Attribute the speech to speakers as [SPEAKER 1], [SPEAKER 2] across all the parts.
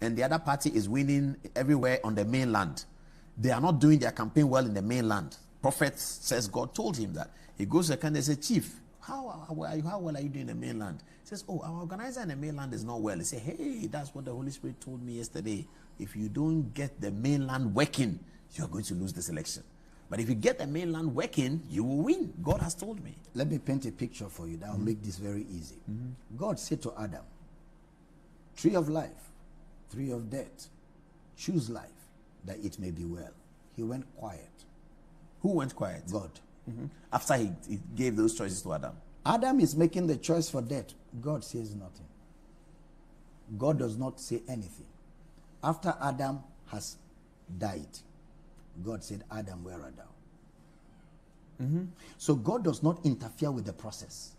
[SPEAKER 1] and the other party is winning everywhere on the mainland. They are not doing their campaign well in the mainland. Prophet says God told him that. He goes to the country and says, Chief, how well are you doing in the mainland? He says, oh, our organizer in the mainland is not well. He said, hey, that's what the Holy Spirit told me yesterday. If you don't get the mainland working, you are going to lose this election. But if you get the mainland working, you will win. God has told me.
[SPEAKER 2] Let me paint a picture for you that will make this very easy. God said to Adam, tree of life, tree of death, choose life, that it may be well. He went quiet.
[SPEAKER 1] Who went quiet?
[SPEAKER 2] God.
[SPEAKER 1] After he gave those choices to Adam.
[SPEAKER 2] Adam is making the choice for death. God says nothing. God does not say anything. After Adam has died, God said, Adam, where art thou? So God does not interfere with the process.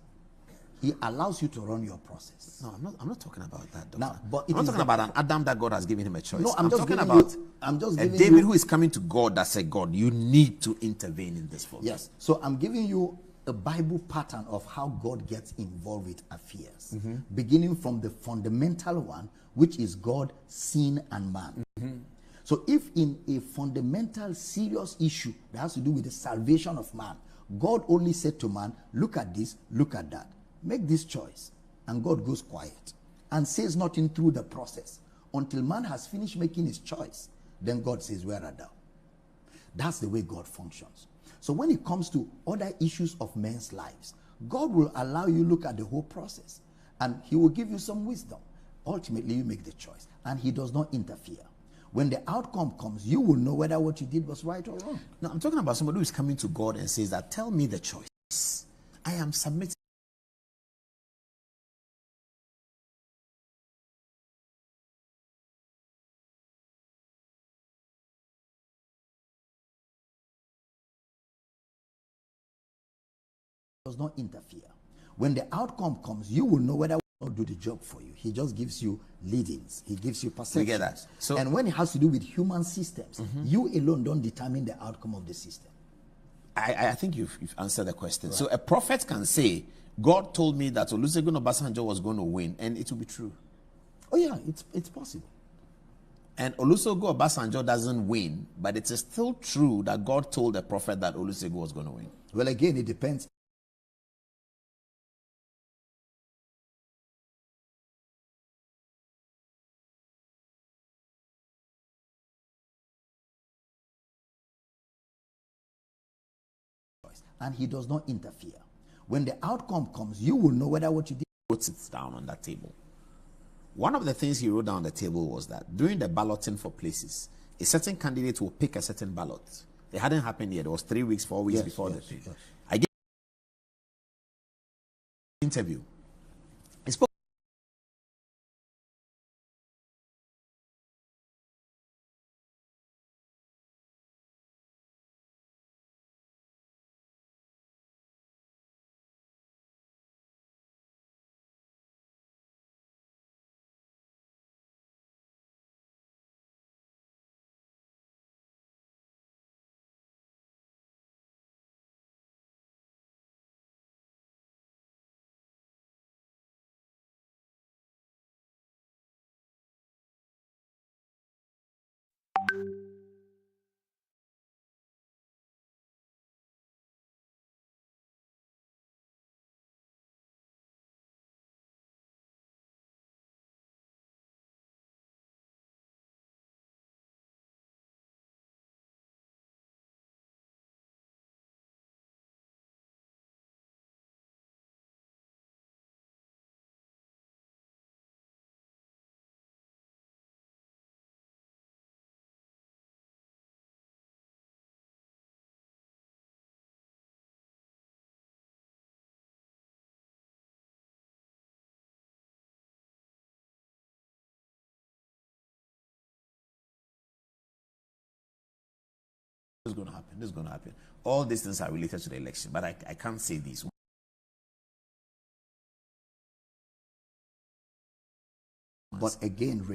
[SPEAKER 2] He allows you to run your process.
[SPEAKER 1] No, I'm not talking about that, Doctor.
[SPEAKER 2] Now, but
[SPEAKER 1] I'm not talking about an Adam that God has given him a choice.
[SPEAKER 2] No,
[SPEAKER 1] I'm
[SPEAKER 2] just
[SPEAKER 1] talking
[SPEAKER 2] giving
[SPEAKER 1] about
[SPEAKER 2] you, I'm just
[SPEAKER 1] a
[SPEAKER 2] giving
[SPEAKER 1] David
[SPEAKER 2] you,
[SPEAKER 1] who is coming to God that said, God, you need to intervene in this for me.
[SPEAKER 2] Yes. So I'm giving you a Bible pattern of how God gets involved with affairs, beginning from the fundamental one, which is God, sin, and man. So if in a fundamental, serious issue that has to do with the salvation of man, God only said to man, look at this, look at that, make this choice, and God goes quiet and says nothing through the process until man has finished making his choice, then God says, where art thou? That's the way God functions. So when it comes to other issues of men's lives, God will allow you look at the whole process, and he will give you some wisdom. Ultimately, you make the choice, and he does not interfere. When the outcome comes, you will know whether what you did was right or wrong.
[SPEAKER 1] No, I'm talking about somebody who is coming to God and says that, tell me the choice. I am submitting.
[SPEAKER 2] Does not interfere. When the outcome comes, you will know whether or not do the job for you. He just gives you leadings. He gives you perceptions.
[SPEAKER 1] We get that. So,
[SPEAKER 2] and when it has to do with human systems, you alone don't determine the outcome of the system.
[SPEAKER 1] I think you've answered the question. Right. So a prophet can say, God told me that Olusegun Obasanjo was going to win, and it will be true.
[SPEAKER 2] Oh yeah, it's possible.
[SPEAKER 1] And Olusegun Obasanjo doesn't win, but it is still true that God told the prophet that Olusegun was going to win.
[SPEAKER 2] Well, again, it depends. And he does not interfere. When the outcome comes, you will know whether what you did.
[SPEAKER 1] Puts it down on that table. One of the things he wrote down on the table was that during the balloting for places, a certain candidate will pick a certain ballot. It hadn't happened yet. It was 3 weeks, 4 weeks before the thing. Yes. I gave an interview. He spoke. This is going to happen. This is going to happen. All these things are related to the election, but I can't say these.
[SPEAKER 2] But again,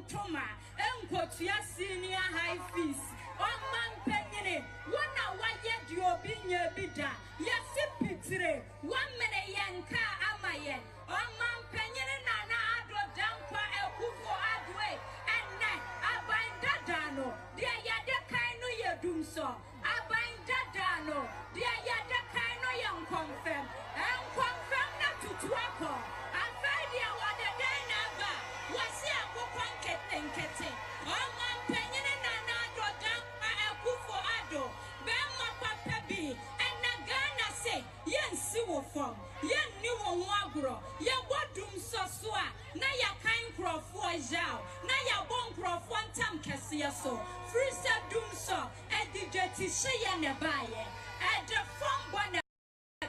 [SPEAKER 3] Toma, Enkotia Senior High Fees, Oman Penny, one hour yet your binya bida, yes, Pitre, 1 minute yanka amayen, Oman Penny Nana Ado Dampa El Kufu Adwe, and Net, Abain Dadano, dear Yada Kaino Yadumso, Abain Dadano, dear Yada Kaino Young confirm, and confirm not to Twako, and Friday what the day never was here for Punket and Ketting. Oman Penny Nana Ado Dampa El Kufu Ado, Bema Papabi, and Nagana say, Yen Siwo Fong, Yen New Wagro, Yen Wadum Sosua, Naya Kain Crawford Jao, Naya Bon Crawford Tam Cassiaso, Frisa Dumso, and the Jetty Shea Nebaye, and the Fong Bona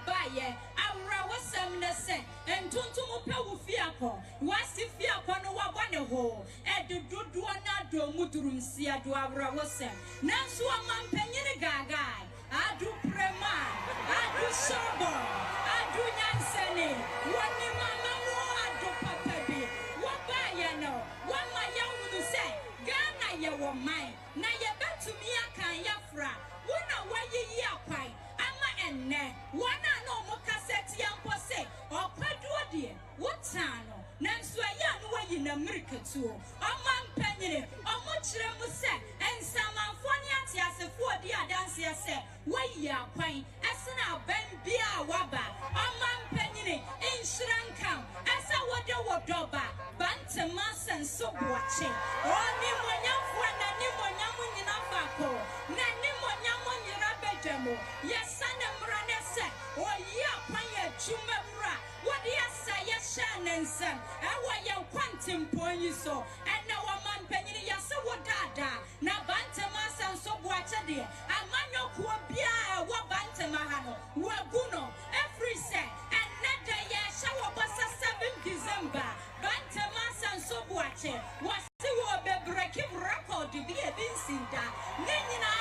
[SPEAKER 3] Baye, our Wasamnese, and Tuntumu Pewufiako, Wasi Fiako no Wabaneho, and the Duduana do Mudurum Sia do our Wasam, Nansua Man Penny Gagai, Adu Prema, Adu Sobo, Adu Yansene, Wani Mama Adu Papabi, Wabayano, what my young would say, Gana ya were mine, na ya bet to me a can yafra, Wuna why ye yapai, Ama and ne, Wana no Mocassette Yampose, or Paduadi, what tano, Nanswayan way in America too, Oman Penny, or much Remuse, and some Amphoniati as a 4 dear dancia said, why ya pine, as an Ben Bia Waba, Oman Penny, in Shrankam, as a Wadoba, Bantamas and so watching, or Nimonyam when a Nimonyam in Abaco, Nanimonyam in Rabedemo, yes, son of Ranessa, or ya pine Chumabra, what yes, I shan and son, and why you quantum point you so, and now a man penny, yes, what dada, now Bantamas and so watching dear, a man no Kuabia, what Bantamahano, Waguno, every set, and not the year shower was 7 December, Bantamas and so watching, was still be breaking record to be a Vincinda, Nina,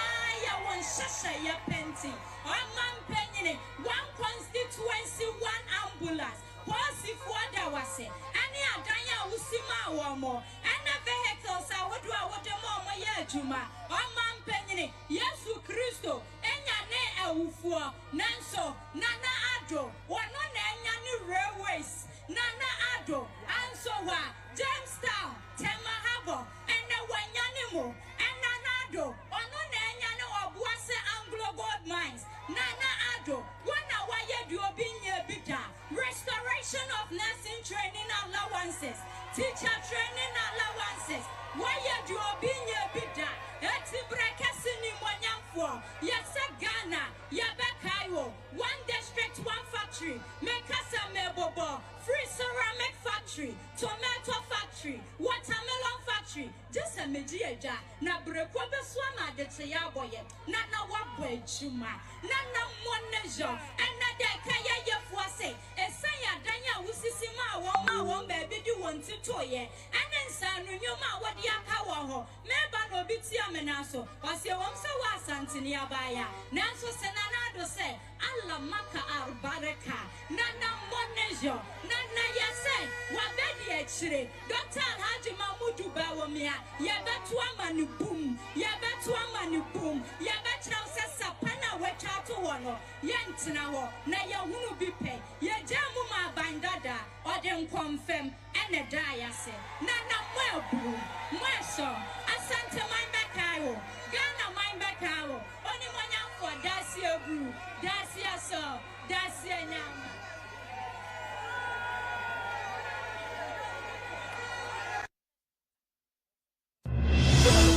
[SPEAKER 3] one Shasha, ya penty, one man penny, 1 constituency, 1 ambulance. Wasi fuada wase, ani adanya usima wamo, ana vehicles awadwa wademo ya juma, Oman Penny, Yesu Christo, enya ne ewufuo, nanso, nana ado, wano ne enya ni railways, nana ado, anso wa, Jamestown, Temahabo, ena wanyanimo, ena nado, wano ne enya ne obuase Anglo Gold Mines, nana ado, wana waye duobinye bida, restoration of nursing training allowances, teacher training allowances. Why you do being a bidda? It's the breakasini Mwanyamfo. Yes, Ghana, Yabakayo, 1 district, 1 factory, Mekasa Mebobo, free ceramic factory, tomato factory, watermelon factory. Just a media, na breakwabe swama de Tiaboye, Nana Wabwe Chuma, Nana Monejo, and Nadekaya Yafuase, Esaya Danya Usisima, Woma, baby, do want to toy, and then San Yuma, what Yakawaho, Meba no Bitia Menaso, was your Wamsa Wasantinia Baya, Nanso Senanado say, Allah Maka Baraka, Nana Monejo, Nana Yase, Wabedi Exre, Dr. Haji Mamudu Bawamia, Yabatuamani boom, Yabatuamani boom, Yabatrausa Sapana Wechatuano, Yantinaho, Nayahunu Bipe, Yajamuma Bandada, or them confirm, and a diase, Nana well boom, Maso, Asante Mindbacao, Ghana Mindbacao, only one for Dacia Brew, Dacia so, Dacia now.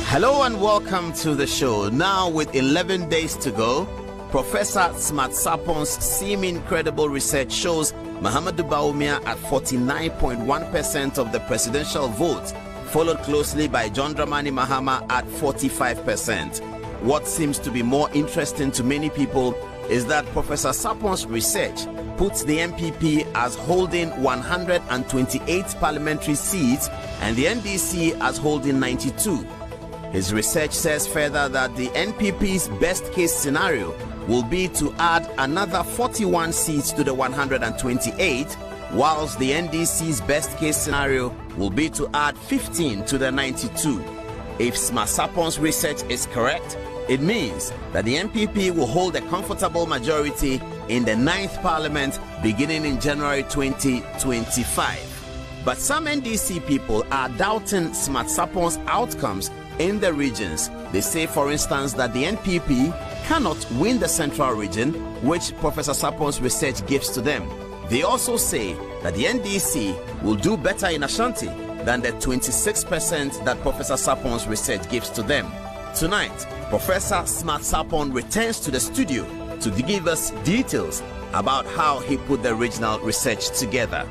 [SPEAKER 1] Hello and welcome to the show. Now with 11 days to go, Professor Smart Sapon's seeming credible research shows Mahamudu Bawumia at 49.1% of the presidential vote, followed closely by John Dramani Mahama at 45%. What seems to be more interesting to many people is that Professor Sapon's research puts the NPP as holding 128 parliamentary seats and the NDC as holding 92. His research says further that the NPP's best case scenario will be to add another 41 seats to the 128, whilst the NDC's best case scenario will be to add 15 to the 92. If Smart Sapon's research is correct, it means that the NPP will hold a comfortable majority in the 9th Parliament beginning in January 2025. But some NDC people are doubting Smart Sapon's outcomes in the regions. They say, for instance, that the NPP cannot win the central region, which Professor Sapon's research gives to them. They also say that the NDC will do better in Ashanti than the 26% that Professor Sapon's research gives to them. Tonight, Professor Smart Sapon returns to the studio to give us details about how he put the regional research together.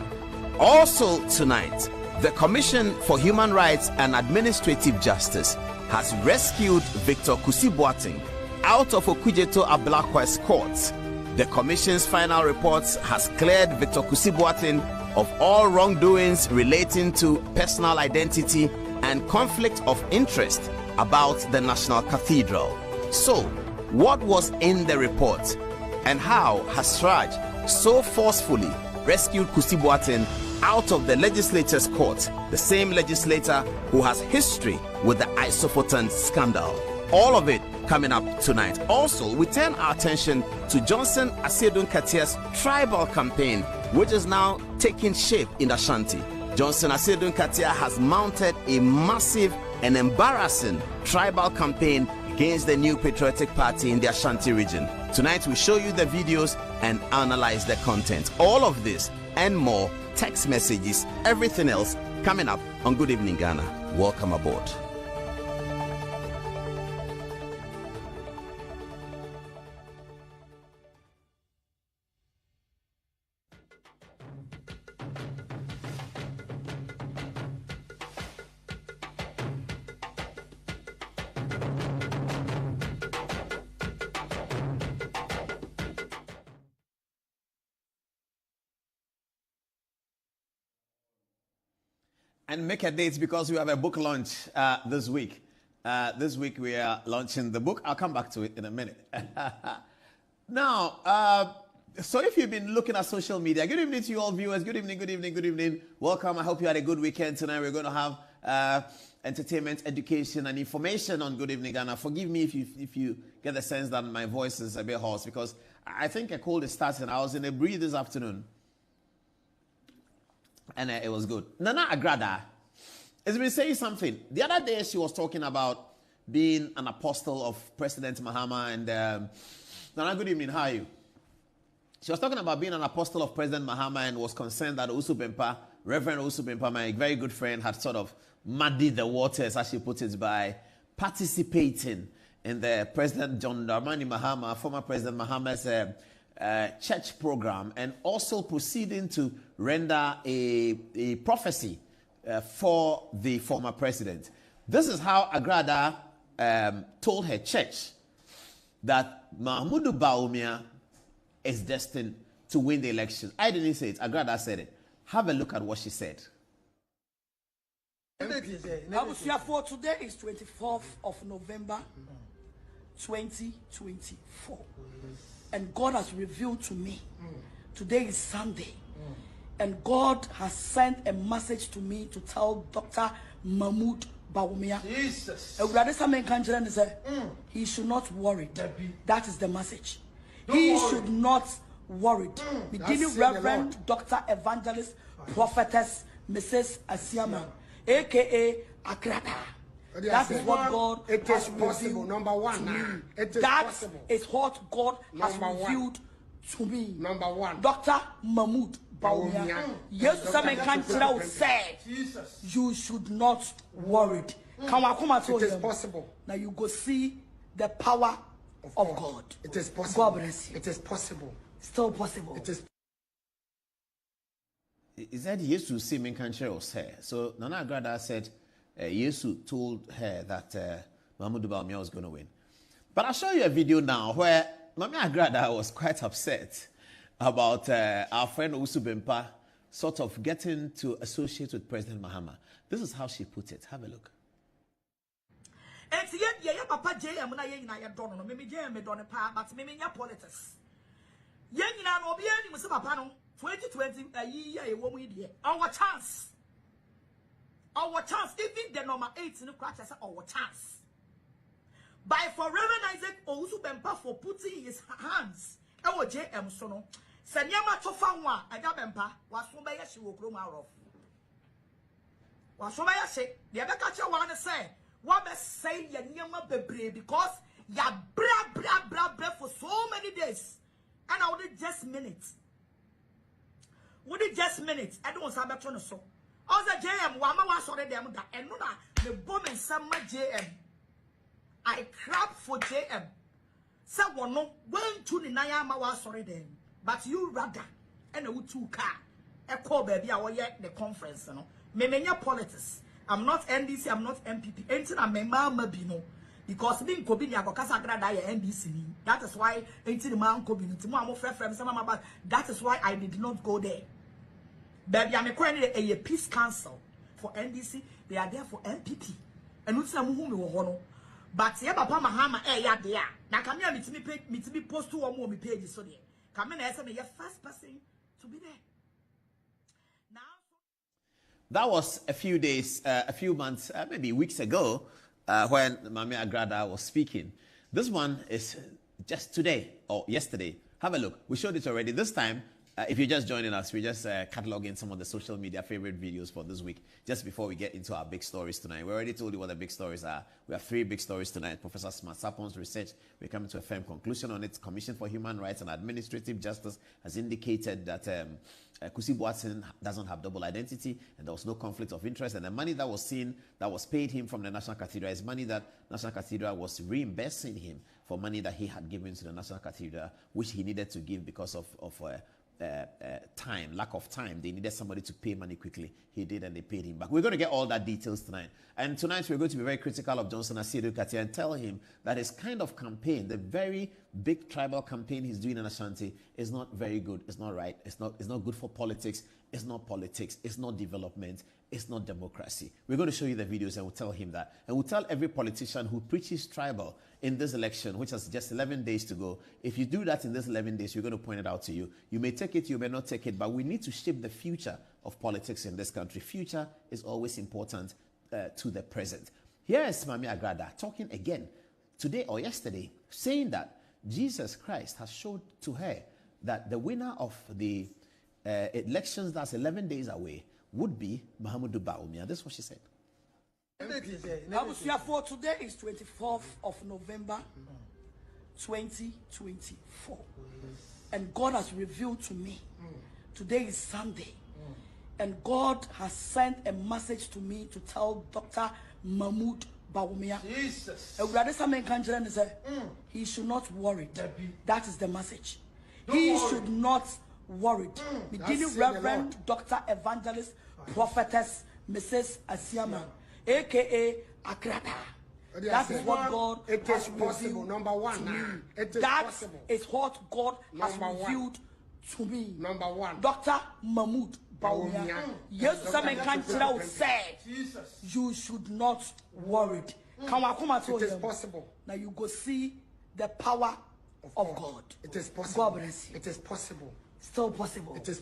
[SPEAKER 1] Also tonight, the Commission for Human Rights and Administrative Justice has rescued Victor Kusi Boateng out of Okudzeto Ablakwa's courts. The Commission's final report has cleared Victor Kusi Boateng of all wrongdoings relating to personal identity and conflict of interest about the National Cathedral. So, what was in the report, and how has Sraj so forcefully rescued Kusi Boateng out of the legislature's court, the same legislator who has history with the Isophoton scandal? All of it coming up tonight. Also, we turn our attention to Johnson Asiedu Nkateah's tribal campaign, which is now taking shape in Ashanti. Johnson Asiedu Nkateah has mounted a massive and embarrassing tribal campaign against the New Patriotic Party in the Ashanti region. Tonight we show you the videos and analyze the content. All of this and more, text messages, everything else coming up on Good Evening Ghana. Welcome aboard. And make a date because we have a book launch this week. This week we are launching the book. I'll come back to it in a minute. Now, so if you've been looking at social media, good evening to you all viewers. Good evening, good evening, good evening. Welcome. I hope you had a good weekend tonight. We're going to have entertainment, education, and information on Good Evening Ghana. Forgive me if you get the sense that my voice is a bit hoarse because I think a cold is starting. I was in a breeze this afternoon. And it was good. Nana Agrada has been saying something. The other day she was talking about being an apostle of President Mahama. And Nana, good evening. How are you? She was talking about being an apostle of President Mahama and was concerned that Owusu Bempah, Reverend Owusu Bempah, my very good friend, had sort of muddied the waters, as she put it, by participating in the President John Dramani Mahama, former President Mahama's church program, and also proceeding to render a prophecy for the former president. This is how Agrada told her church that Mahmoud Bawumia is destined to win the election. I didn't say it. Agrada said it. Have a look at what she said.
[SPEAKER 4] For today is 24th of November 2024. And God has revealed to me, today is Sunday, and God has sent a message to me to tell Dr. Mahmoud Bawumia. Jesus. He should not worry. That is the message. He should not worry. Beginning Reverend Dr. Evangelist Prophetess Mrs. Asiama, aka Agrada. That is what God has revealed
[SPEAKER 5] number one,
[SPEAKER 4] to me.
[SPEAKER 5] That
[SPEAKER 4] is what God has revealed to me.
[SPEAKER 5] Number one.
[SPEAKER 4] Dr. Mahmoud Bawumia. Yes, said you should not worry.
[SPEAKER 5] It is possible.
[SPEAKER 4] Now you go see the power of God.
[SPEAKER 5] It is possible.
[SPEAKER 4] God bless you.
[SPEAKER 5] It is possible.
[SPEAKER 4] Still possible.
[SPEAKER 5] It is.
[SPEAKER 1] He said Yesu see me can't share us here. So Nana Agrada said Yesu told her that Mahmoud Bawumia was going to win. But I'll show you a video now where Mami Agrada was quite upset about our friend Owusu Bempah sort of getting to associate with President Mahama. This is how she put it. Have a look.
[SPEAKER 4] 2020 a year a woman here. Our chance. Even the number 8 in the crash as our chance. By for Reverend Isaac Owusu Bempa for putting his hands. Our JM Sono. Sanyama Tofanwa, Aga Bempa, was Somebaya she will grow out of. Was Somebaya say, the other catcher want to say, what best say Yanyama Bebre because ya bra for so many days. And I would just minutes. Would it just minutes? I don't have a ton of so. Also, JM, Wama was already them that and Nuna, the bomb and summer JM. I crap for JM. Someone no 1 to the Nayama was already them. But you rather and a 2 car. A call baby, I will yet the conference. No, Memenya politics. I'm not NDC, I'm not MPP. Enter a mama bino. Because being Kobinia Bokasa die NDC. That is why enter the man Kobin. That is why I did not go there. Baby, I'm a peace council for NDC. They are there for MPP. And not some whom you honor. But yeah, Papa Mahama, ya there. Now come here, me to be post 2 or more pages so there. Come in as a first person to be there. Now,
[SPEAKER 1] that was a few days, a few months, maybe weeks ago, when Mami Agrada was speaking. This one is just today or yesterday. Have a look. We showed it already. This time, if you're just joining us, we're just cataloging some of the social media favorite videos for this week, just before we get into our big stories tonight. We already told you what the big stories are. We have 3 big stories tonight. Professor Smart Sapon's research, we're coming to a firm conclusion on it. Commission for Human Rights and Administrative Justice has indicated that Kusi Boateng doesn't have double identity and there was no conflict of interest. And the money that was paid him from the National Cathedral is money that National Cathedral was reimbursing him for money that he had given to the National Cathedral, which he needed to give because of lack of time. They needed somebody to pay money quickly. He did, and they paid him back. We're going to get all that details tonight. And tonight we're going to be very critical of Johnson Asiedu Katia and tell him that his kind of campaign, the very big tribal campaign he's doing in Ashanti, is not very good. It's not right. It's not good for politics. It's not politics. It's not development. It's not democracy. We're going to show you the videos and we'll tell him that. And we'll tell every politician who preaches tribal in this election, which has just 11 days to go, if you do that in this 11 days, we're going to point it out to you. You may take it, you may not take it, but we need to shape the future of politics in this country. Future is always important to the present. Here is Mami Agrada talking again today or yesterday, saying that Jesus Christ has showed to her that the winner of the elections that's 11 days away would be Mahamudu Bawumia. That's what she said.
[SPEAKER 4] For today is 24th of November 2024. And God has revealed to me. Today is Sunday. And God has sent a message to me to tell Dr. Mahmoud Bawumia. Jesus. He should not worry. That is the message. He should not worry. Beginning Reverend Dr. Evangelist Prophetess Mrs. Asiama, aka Agrada. That is what God has revealed
[SPEAKER 5] Number 1
[SPEAKER 4] to me.
[SPEAKER 5] It is
[SPEAKER 4] That
[SPEAKER 5] possible.
[SPEAKER 4] is what God has revealed to me.
[SPEAKER 5] Number 1.
[SPEAKER 4] Dr. Mahmoud Bawumia. Yes, some country said you should not worry.
[SPEAKER 5] It is possible.
[SPEAKER 4] Now you go see the power of God.
[SPEAKER 5] It is possible.
[SPEAKER 4] God bless you.
[SPEAKER 5] It is possible.
[SPEAKER 4] Still possible.
[SPEAKER 5] It is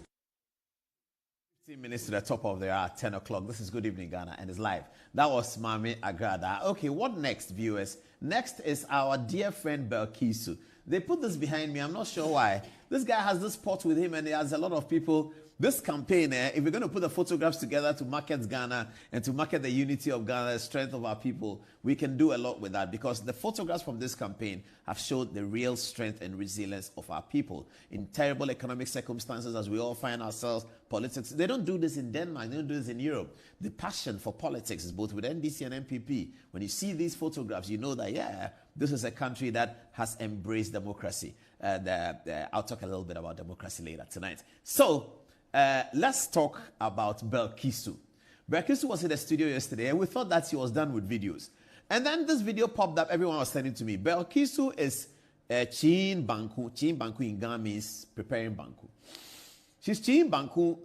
[SPEAKER 1] 15 minutes to the top of the hour, 10 o'clock. This is Good Evening Ghana and it's live. That was Mami Agrada. Okay, what next, viewers? Next is our dear friend Belkisu. They put this behind me. I'm not sure why. This guy has this pot with him and he has a lot of people. This campaign, if we're going to put the photographs together to market Ghana and to market the unity of Ghana, the strength of our people, we can do a lot with that because the photographs from this campaign have showed the real strength and resilience of our people. In terrible economic circumstances as we all find ourselves, politics, they don't do this in Denmark, they don't do this in Europe. The passion for politics is both with NDC and MPP. When you see these photographs, you know that, yeah, this is a country that has embraced democracy. I'll talk a little bit about democracy later tonight. So, let's talk about Belkisu. Belkisu was in the studio yesterday and we thought that she was done with videos. And then this video popped up, everyone was sending to me. Belkisu is Chin Banku. Chin Banku in Ghana means preparing Banku. She's Chin Banku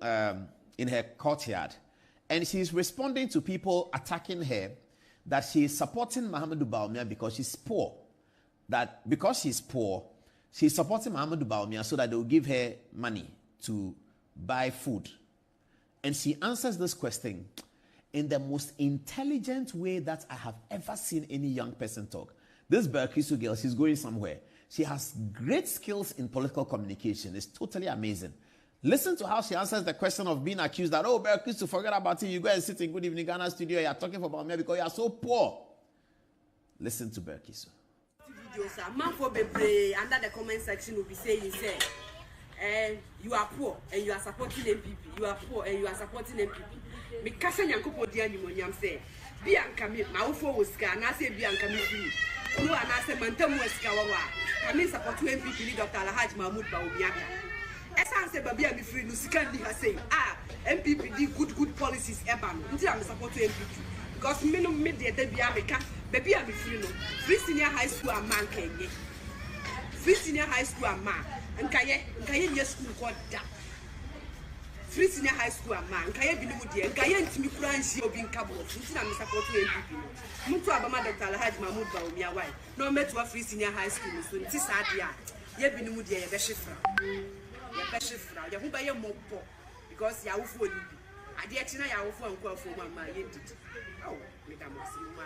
[SPEAKER 1] in her courtyard and she's responding to people attacking her that she is supporting Mahamudu Bawumia because she's poor. That because she's poor, she's supporting Mahamudu Bawumia so that they will give her money to buy food? And she answers this question in the most intelligent way that I have ever seen any young person talk. This Berkisu girl, she's going somewhere. She has great skills in political communication. It's totally amazing. Listen to how she answers the question of being accused that, oh, Berkisu, forget about it. You go and sit in Good Evening Ghana studio. You're talking about me because you are so poor. Listen to Berkisu.
[SPEAKER 6] Videos, man for under the comment section will be saying, you are poor and you are supporting MPP. You are poor and you are supporting MPP. Me kasa nyankopo dia ni monyam say Bianca me ma wofo woska na say Bianca me free. Olu ana say mantam woska wawa. Kami support MPP ni Dr. Alhaji Mahmoud Bawumiaka. Esan say babia me free no sika ni ha say MPP di good policies eba no. Nti am support MPP. Because me no me de bia me ka babia me free no. Free senior high school a man kenye. Free senior high school a man. Nkaye nye school ko da. Free senior high school a man. Nkaye bi numu die. Nkaye ntimi kura nsi obi nkabo. Nti na me support MPP no. Muntu abama Dr. Alhaji Mahmoud Bawumia why. No meto free senior high school so nti sa dia. Ye bi numu die ye be shifra. Ye be shifra. Ye hu ba ye mopo because ya wufu onibi. Ade e tina ya wufu anko afo mama ye ndidi. Oh, me da mo simu ma.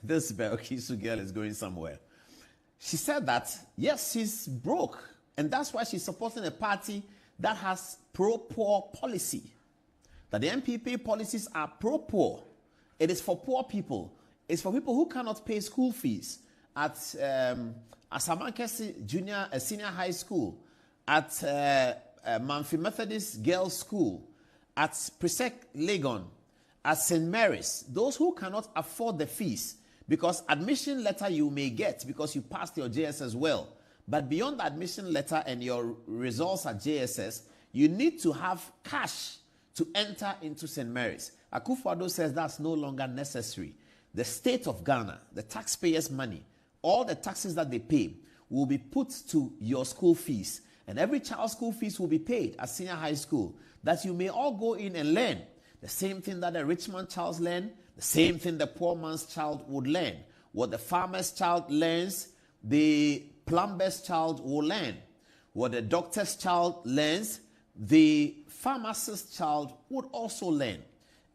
[SPEAKER 1] This Berkisu girl is going somewhere. She said that, yes, she's broke. And that's why she's supporting a party that has pro-poor policy. That the MPP policies are pro-poor. It is for poor people. It's for people who cannot pay school fees. At Asamankesi Senior High School, at Manfi Methodist Girls School, at Presec Legon, at St. Mary's, those who cannot afford the fees, because admission letter you may get because you passed your JSS well. But beyond the admission letter and your results at JSS, you need to have cash to enter into St. Mary's. Akufo-Addo says that's no longer necessary. The state of Ghana, the taxpayers' money, all the taxes that they pay will be put to your school fees. And every child's school fees will be paid at senior high school, that you may all go in and learn. The same thing that the rich man's child learns, the same thing the poor man's child would learn. What the farmer's child learns, the plumber's child will learn. What the doctor's child learns, the pharmacist's child would also learn.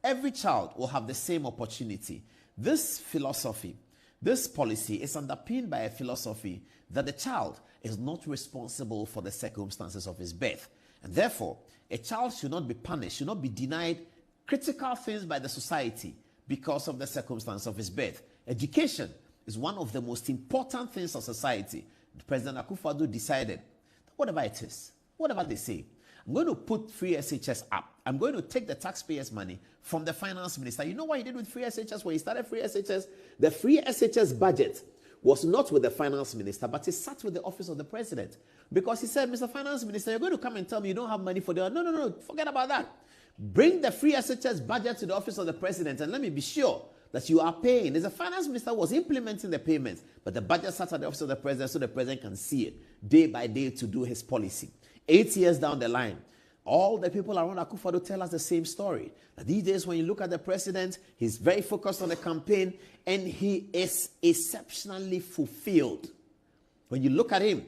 [SPEAKER 1] Every child will have the same opportunity. This philosophy, this policy is underpinned by a philosophy that the child is not responsible for the circumstances of his birth. And therefore, a child should not be punished, should not be denied critical things by the society because of the circumstance of his birth. Education is one of the most important things of society. President Akufo-Addo decided that whatever it is, whatever they say, I'm going to put free SHS up. I'm going to take the taxpayers' money from the finance minister. You know what he did with free SHS when he started free SHS? The free SHS budget was not with the finance minister, but it sat with the office of the president. Because he said, Mr. Finance Minister, you're going to come and tell me you don't have money for the... No, forget about that. Bring the free SHS budget to the office of the president and let me be sure that you are paying. As the finance minister was implementing the payments, but the budget sat at the office of the president so the president can see it day by day to do his policy. 8 years down the line, all the people around Akufo-Addo tell us the same story. That these days, when you look at the president, he's very focused on the campaign and he is exceptionally fulfilled. When you look at him,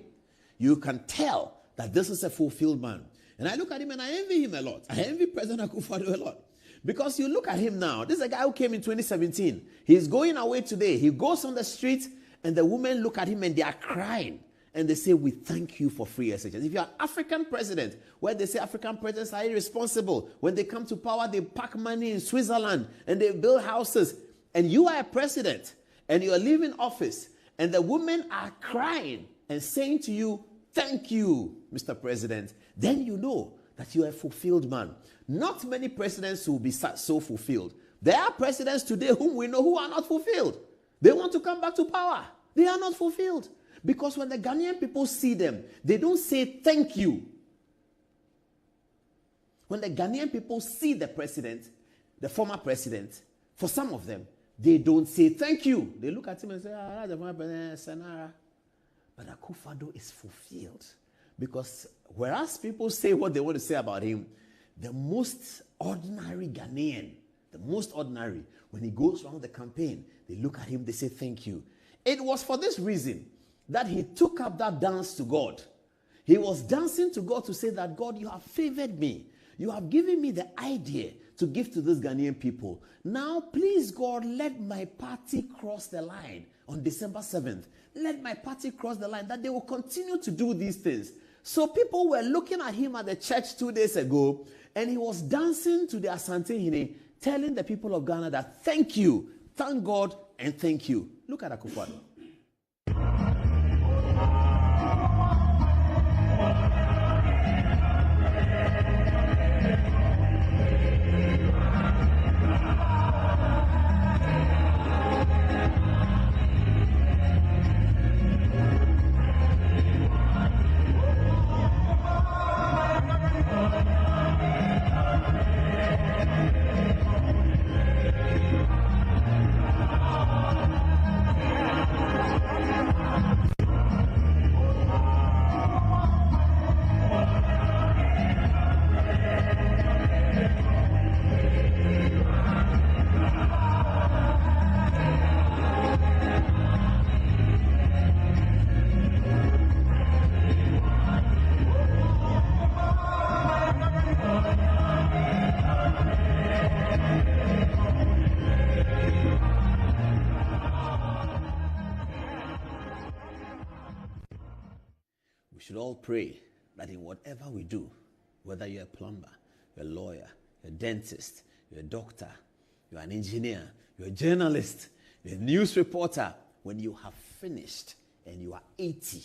[SPEAKER 1] you can tell that this is a fulfilled man. And I look at him and I envy him a lot. I envy President Akufo-Addo a lot. Because you look at him now, this is a guy who came in 2017. He's going away today. He goes on the street and the women look at him and they are crying. And they say, we thank you for free SHS. If you're an African president, where they say African presidents are irresponsible, when they come to power, they pack money in Switzerland and they build houses. And you are a president and you are leaving office and the women are crying and saying to you, thank you, Mr. President. Then you know that you are a fulfilled man. Not many presidents will be so fulfilled. There are presidents today whom we know who are not fulfilled. They want to come back to power. They are not fulfilled. Because when the Ghanaian people see them, they don't say thank you. When the Ghanaian people see the president, the former president, for some of them, they don't say thank you. They look at him and say, the former president, Senara. But Akufo-Addo is fulfilled. Because whereas people say what they want to say about him, the most ordinary Ghanaian, the most ordinary, when he goes around the campaign, they look at him, they say thank you. It was for this reason that he took up that dance to God. He was dancing to God to say that, God, you have favored me. You have given me the idea to give to these Ghanaian people. Now, please, God, let my party cross the line on December 7th. Let my party cross the line, that they will continue to do these things. So people were looking at him at the church 2 days ago, and he was dancing to the Asante Hene, telling the people of Ghana that thank you, thank God, and thank you. Look at Akufo-Addo. We should all pray that in whatever we do, whether you're a plumber, you're a lawyer, you're a dentist, you're a doctor, you're an engineer, you're a journalist, you're a news reporter, when you have finished and you are 80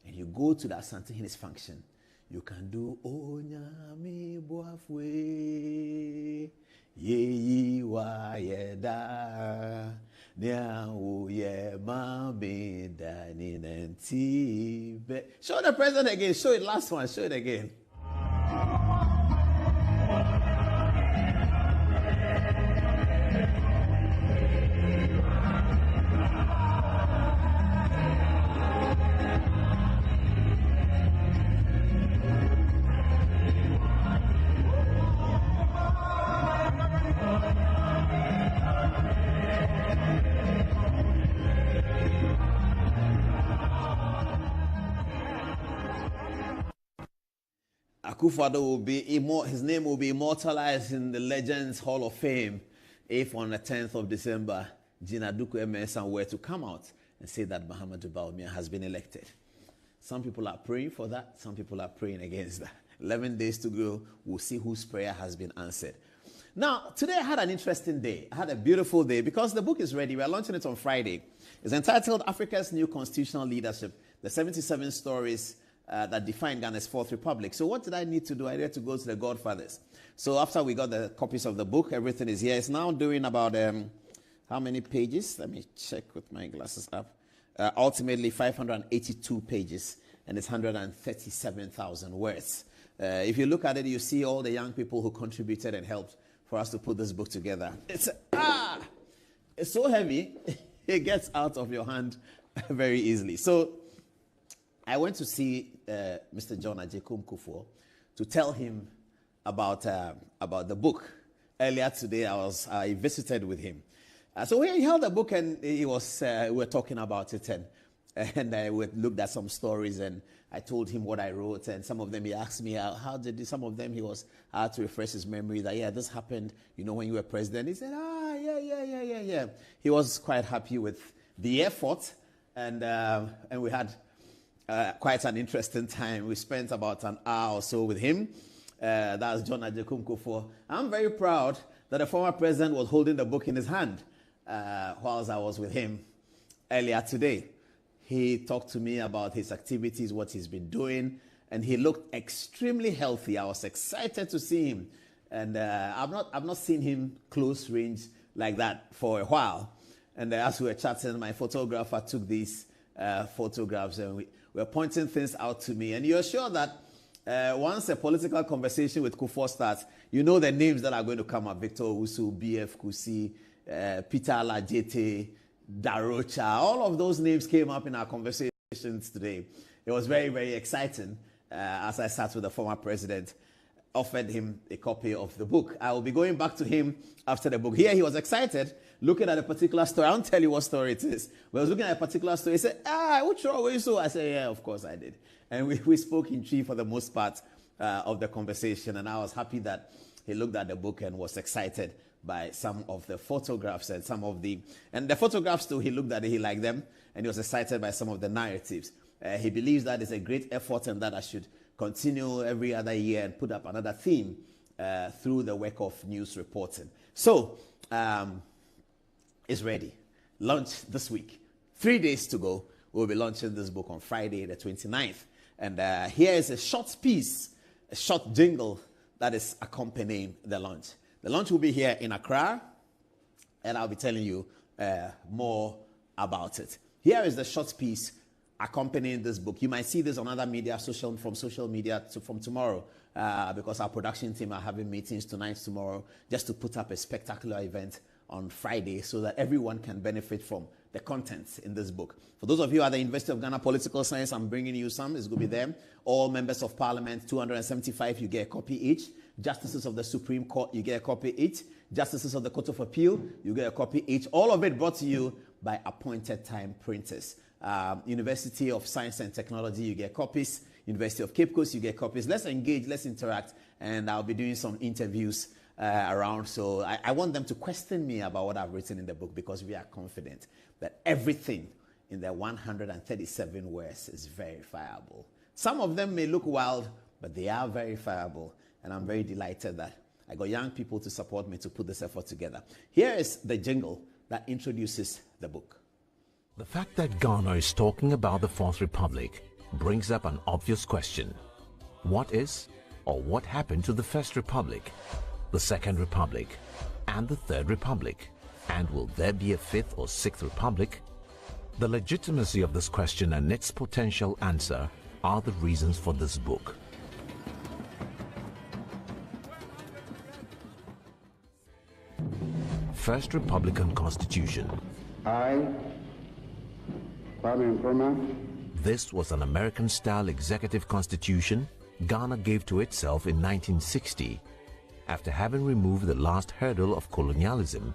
[SPEAKER 1] and you go to the Asante Hene's function, you can do Onyame Boafwe Ye wa yeda Nya ye mame dani nanti. Show the president again. Show it last one. Show it again. Akufo-Addo will be his name will be immortalized in the Legends Hall of Fame if on the 10th of December, Gina Duku Emerson were to come out and say that Mahamudu Bawumia has been elected. Some people are praying for that. Some people are praying against that. 11 days to go. We'll see whose prayer has been answered. Now, today I had an interesting day. I had a beautiful day because the book is ready. We are launching it on Friday. It's entitled Africa's New Constitutional Leadership, the 77 Stories that define Ghana's Fourth Republic. So what did I need to do? I needed to go to the Godfathers. So after we got the copies of the book, everything is here. It's now doing about, how many pages? Let me check with my glasses up. Ultimately 582 pages, and it's 137,000 words. If you look at it, you see all the young people who contributed and helped for us to put this book together. It's so heavy, it gets out of your hand very easily. So I went to see Mr. John Agyekum Kufuor to tell him about the book. Earlier today, I visited with him. So he held the book and we were talking about it, and I looked at some stories and I told him what I wrote, and some of them he asked me some of them I had to refresh his memory that this happened, when you were president. He said, yeah. He was quite happy with the effort, and we had quite an interesting time. We spent about an hour or so with him. That's John Agyekum Kufuor. I'm very proud that the former president was holding the book in his hand whilst I was with him earlier today. He talked to me about his activities, what he's been doing, and he looked extremely healthy. I was excited to see him, and I've not seen him close range like that for a while. And as we were chatting, my photographer took these photographs, and we were pointing things out to me. And you're sure that once a political conversation with Kufuor starts, you know the names that are going to come up: Victor Owusu, B.F. Kusi, Peter Alajete, Darocha. All of those names came up in our conversations today. It was very, very exciting as I sat with the former president. offered him a copy of the book. I will be going back to him after the book. Here he was excited, looking at a particular story. I won't tell you what story it is. But I was looking at a particular story. He said, which one were you so? I said, yeah, of course I did. And we spoke in tree for the most part of the conversation. And I was happy that he looked at the book and was excited by some of the photographs and the photographs too, he looked at it, he liked them, and he was excited by some of the narratives. He believes that it's a great effort and that I should continue every other year and put up another theme through the work of news reporting. So, it's ready. Launch this week. 3 days to go. We'll be launching this book on Friday, the 29th. And here is a short piece, a short jingle that is accompanying the launch. The launch will be here in Accra, and I'll be telling you more about it. Here is the short piece accompanying this book. You might see this on other media, from social media from tomorrow, because our production team are having meetings tonight, tomorrow, just to put up a spectacular event on Friday so that everyone can benefit from the contents in this book. For those of you at the University of Ghana Political Science, I'm bringing you some. It's going to be there. All members of Parliament, 275, you get a copy each. Justices of the Supreme Court, you get a copy each. Justices of the Court of Appeal, you get a copy each. All of it brought to you by appointed time printers. University of Science and Technology, you get copies. University of Cape Coast, you get copies. Let's engage, let's interact, and I'll be doing some interviews around. So I want them to question me about what I've written in the book, because we are confident that everything in the 137 words is verifiable. Some of them may look wild, but they are verifiable, and I'm very delighted that I got young people to support me to put this effort together. Here is the jingle that introduces the book.
[SPEAKER 7] The fact that Ghana is talking about the Fourth Republic brings up an obvious question. What is or what happened to the First Republic, the Second Republic, and the Third Republic? And will there be a Fifth or Sixth Republic? The legitimacy of this question and its potential answer are the reasons for this book. First Republican Constitution.
[SPEAKER 8] I, Kwame Nkrumah.
[SPEAKER 7] This was an American-style executive constitution Ghana gave to itself in 1960 after having removed the last hurdle of colonialism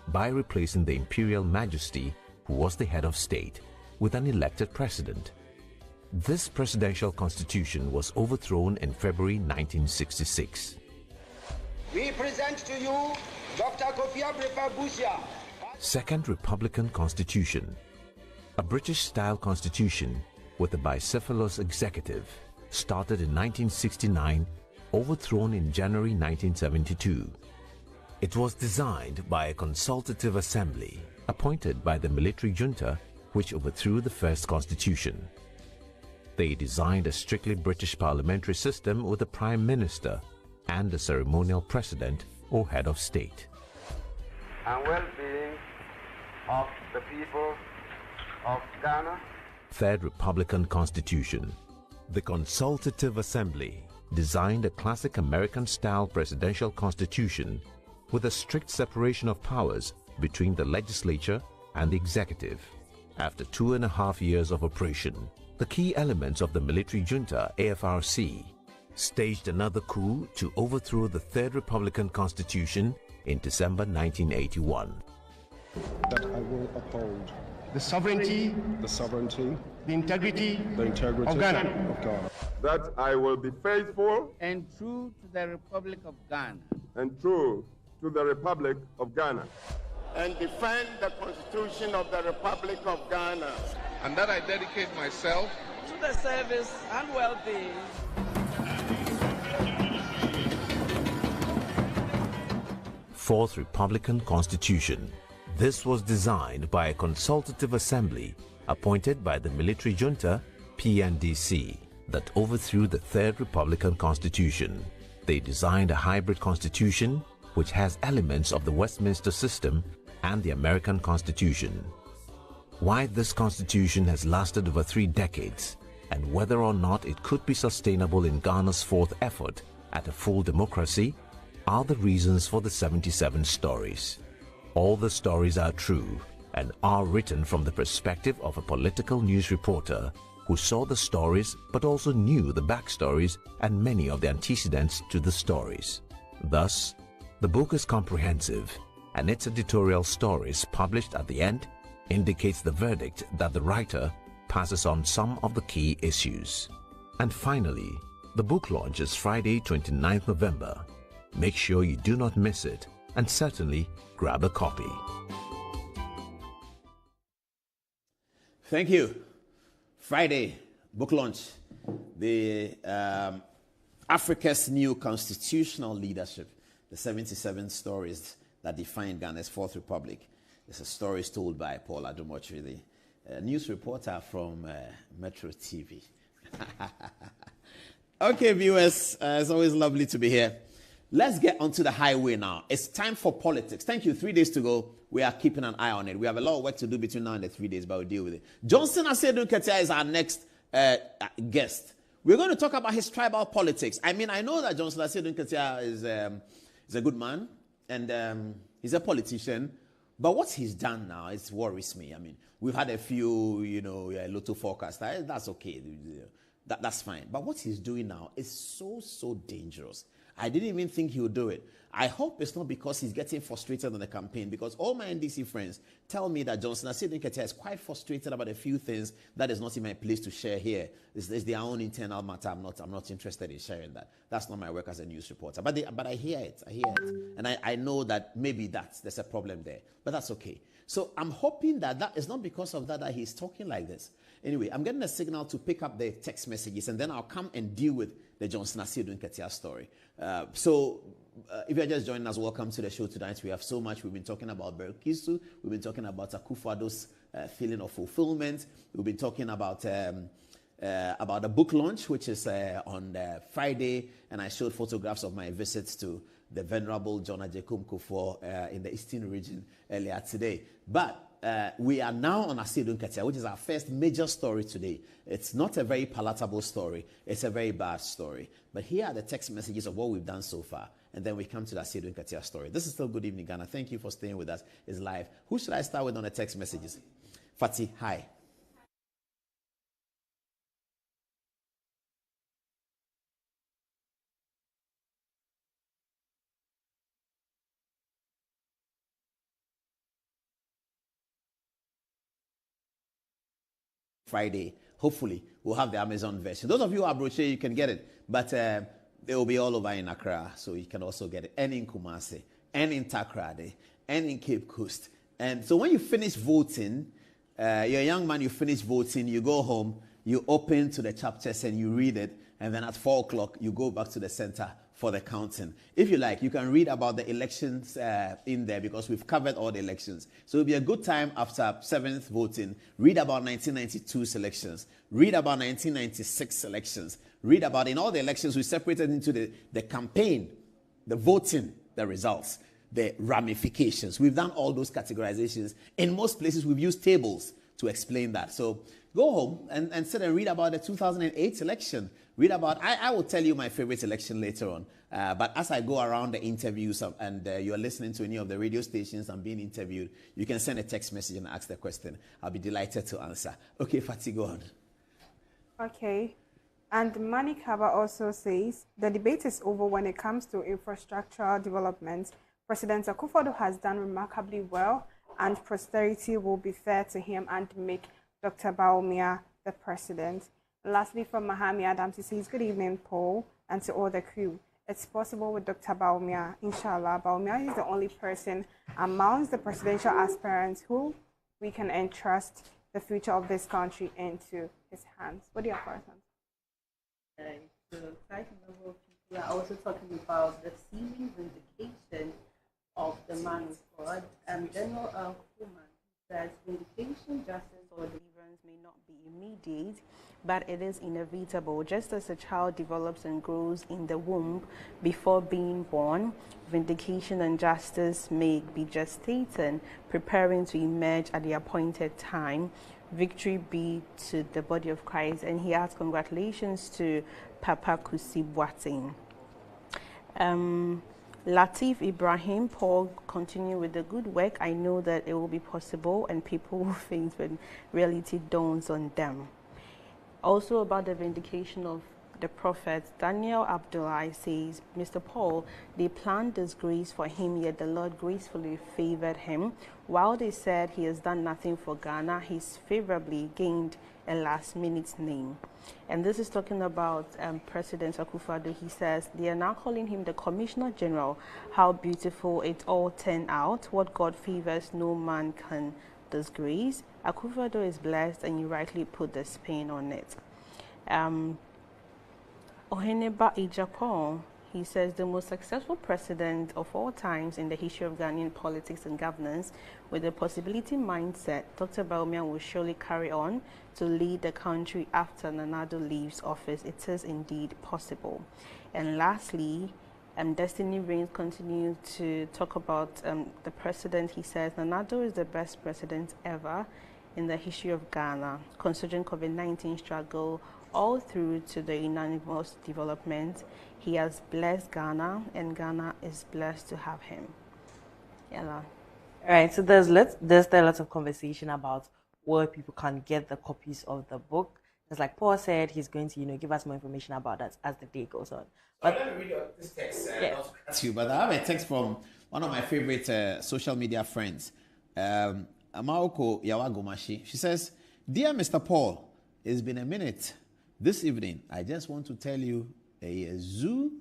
[SPEAKER 7] by replacing the imperial majesty, who was the head of state, with an elected president. This presidential constitution was overthrown in February 1966.
[SPEAKER 8] We present to you Dr. Kofi Abrefa Busia.
[SPEAKER 7] Second Republican Constitution, a British-style constitution with a bicephalous executive, started in 1969, overthrown in January 1972. It was designed by a consultative assembly appointed by the military junta, which overthrew the first constitution. They designed a strictly British parliamentary system with a prime minister and a ceremonial president or head of state.
[SPEAKER 8] And well-being of the people of Ghana.
[SPEAKER 7] Third Republican Constitution. The Consultative Assembly designed a classic American-style presidential constitution with a strict separation of powers between the legislature and the executive. After 2.5 years of operation, the key elements of the military junta, AFRC, staged another coup to overthrow the Third Republican Constitution in December 1981.
[SPEAKER 9] That I will uphold
[SPEAKER 10] the sovereignty, the integrity of Ghana.
[SPEAKER 9] That I will be faithful
[SPEAKER 10] and true to the Republic of Ghana.
[SPEAKER 9] and true to the Republic of Ghana.
[SPEAKER 8] And defend the Constitution of the Republic of Ghana.
[SPEAKER 11] And that I dedicate myself
[SPEAKER 10] To the service and well-being
[SPEAKER 7] Fourth Republican Constitution. This was designed by a consultative assembly appointed by the military junta, PNDC, that overthrew the Third Republican Constitution. They designed a hybrid constitution which has elements of the Westminster system and the American Constitution. Why this constitution has lasted over 3 decades and whether or not it could be sustainable in Ghana's fourth effort at a full democracy are the reasons for the 77 stories. All the stories are true and are written from the perspective of a political news reporter who saw the stories but also knew the backstories and many of the antecedents to the stories. Thus, the book is comprehensive, and its editorial stories published at the end indicates the verdict that the writer passes on some of the key issues. And finally, the book launch is Friday, 29th November. Make sure you do not miss it, and certainly grab a copy.
[SPEAKER 1] Thank you. Friday, book launch. The Africa's New Constitutional Leadership, the 77 stories that define Ghana's Fourth Republic. It's a stories told by Paul Adomotri, the news reporter from Metro TV. Okay, viewers, it's always lovely to be here. Let's get onto the highway now. It's time for politics. Thank you. 3 days to go. We are keeping an eye on it. We have a lot of work to do between now and the 3 days, but we'll deal with it. Johnson Asedu Nketia is our next guest. We're going to talk about his tribal politics. I mean, I know that Johnson Asedu Nketia is a good man, and he's a politician. But what he's done now, it worries me. I mean, we've had a few, Lotto forecasts. That's okay. That's fine. But what he's doing now is so dangerous. I didn't even think he would do it. I hope it's not because he's getting frustrated on the campaign, because all my NDC friends tell me that Johnson Asedu Nketia is quite frustrated about a few things that is not in my place to share here. It's their own internal matter. I'm not interested in sharing that. That's not my work as a news reporter. But I hear it. And I know that maybe there's a problem there. But that's okay. So I'm hoping that is not because of that he's talking like this. Anyway, I'm getting a signal to pick up the text messages, and then I'll come and deal with the Johnson Asedu Nketia story. If you're just joining us, welcome to the show tonight. We have so much. We've been talking about Berkisu. We've been talking about Akufo-Addo's feeling of fulfillment. We've been talking about the book launch, which is on Friday, and I showed photographs of my visits to the Venerable John Agyekum Kufuor in the Eastern region earlier today. But we are now on Asedu Nketia, which is our first major story today. It's not a very palatable story. It's a very bad story. But here are the text messages of what we've done so far. And then we come to the Asedu Nketia story. This is still Good Evening Ghana. Thank you for staying with us. It's live. Who should I start with on the text messages? Fatih, hi. Friday. Hopefully, we'll have the Amazon version. Those of you who are brochure, you can get it. But it will be all over in Accra, so you can also get it. And in Kumasi, and in Takrade, and in Cape Coast. And so when you finish voting, you're a young man, you finish voting, you go home, you open to the chapters and you read it. And then at 4 o'clock, you go back to the center for the counting. If you like, you can read about the elections in there, because we've covered all the elections. So it'll be a good time after 7th voting. Read about 1992 elections. Read about 1996 elections. Read about in all the elections we separated into the campaign, the voting, the results, the ramifications. We've done all those categorizations. In most places, we've used tables to explain that. So go home and sit and read about the 2008 election. Read about, I will tell you my favorite election later on. But as I go around the interviews and you're listening to any of the radio stations I'm being interviewed, you can send a text message and ask the question. I'll be delighted to answer. Okay, Fatih, go on.
[SPEAKER 12] Okay. And Mani Kaba also says, the debate is over when it comes to infrastructural development. President Akufo-Addo has done remarkably well, and posterity will be fair to him and make Dr. Bawumia the president. Lastly, from Mahami Adams, he says, good evening, Paul, and to all the crew. It's possible with Dr. Bawumia, inshallah. Bawumia is the only person amongst the presidential aspirants who we can entrust the future of this country into his hands. What do you have for us?
[SPEAKER 13] So quite a number of people are also talking about the seeming vindication of the man with God. General Kuhlman says vindication, justice, or deliverance may not be immediate, but it is inevitable. Just as a child develops and grows in the womb before being born, vindication and justice may be gestating, preparing to emerge at the appointed time. Victory be to the body of Christ. And he adds congratulations to Papa Kusi Boateng. Latif Ibrahim, Paul, continue with the good work. I know that it will be possible, and people will faint when reality dawns on them. Also about the vindication of the prophet, Daniel Abdullah says, Mr. Paul, they planned disgrace for him, yet the Lord gracefully favored him. While they said he has done nothing for Ghana, he's favorably gained a last-minute name. And this is talking about President Akufo-Addo. He says they are now calling him the Commissioner General. How beautiful it all turned out. What God favors, no man can disgrace. Akufo-Addo is blessed, and you rightly put the spin on it. Oheneba Ejapon, he says the most successful president of all times in the history of Ghanaian politics and governance, with a possibility mindset, Dr. Bawumia will surely carry on to lead the country after Nana Addo leaves office. It is indeed possible. And lastly, Destiny Reigns continues to talk about the president. He says Nana Addo is the best president ever in the history of Ghana, considering COVID-19 struggle all through to the unanimous development. He has blessed Ghana, and Ghana is blessed to have him. Ella.
[SPEAKER 14] All right, so there's a lot of conversation about where people can get the copies of the book. As like Paul said, he's going to, give us more information about that as the day goes on. But
[SPEAKER 1] let me read this text. But I have a text from one of my favorite social media friends, Amaoko Yawagomashi. She says, "Dear Mr. Paul, it's been a minute. This evening, I just want to tell you a zoo."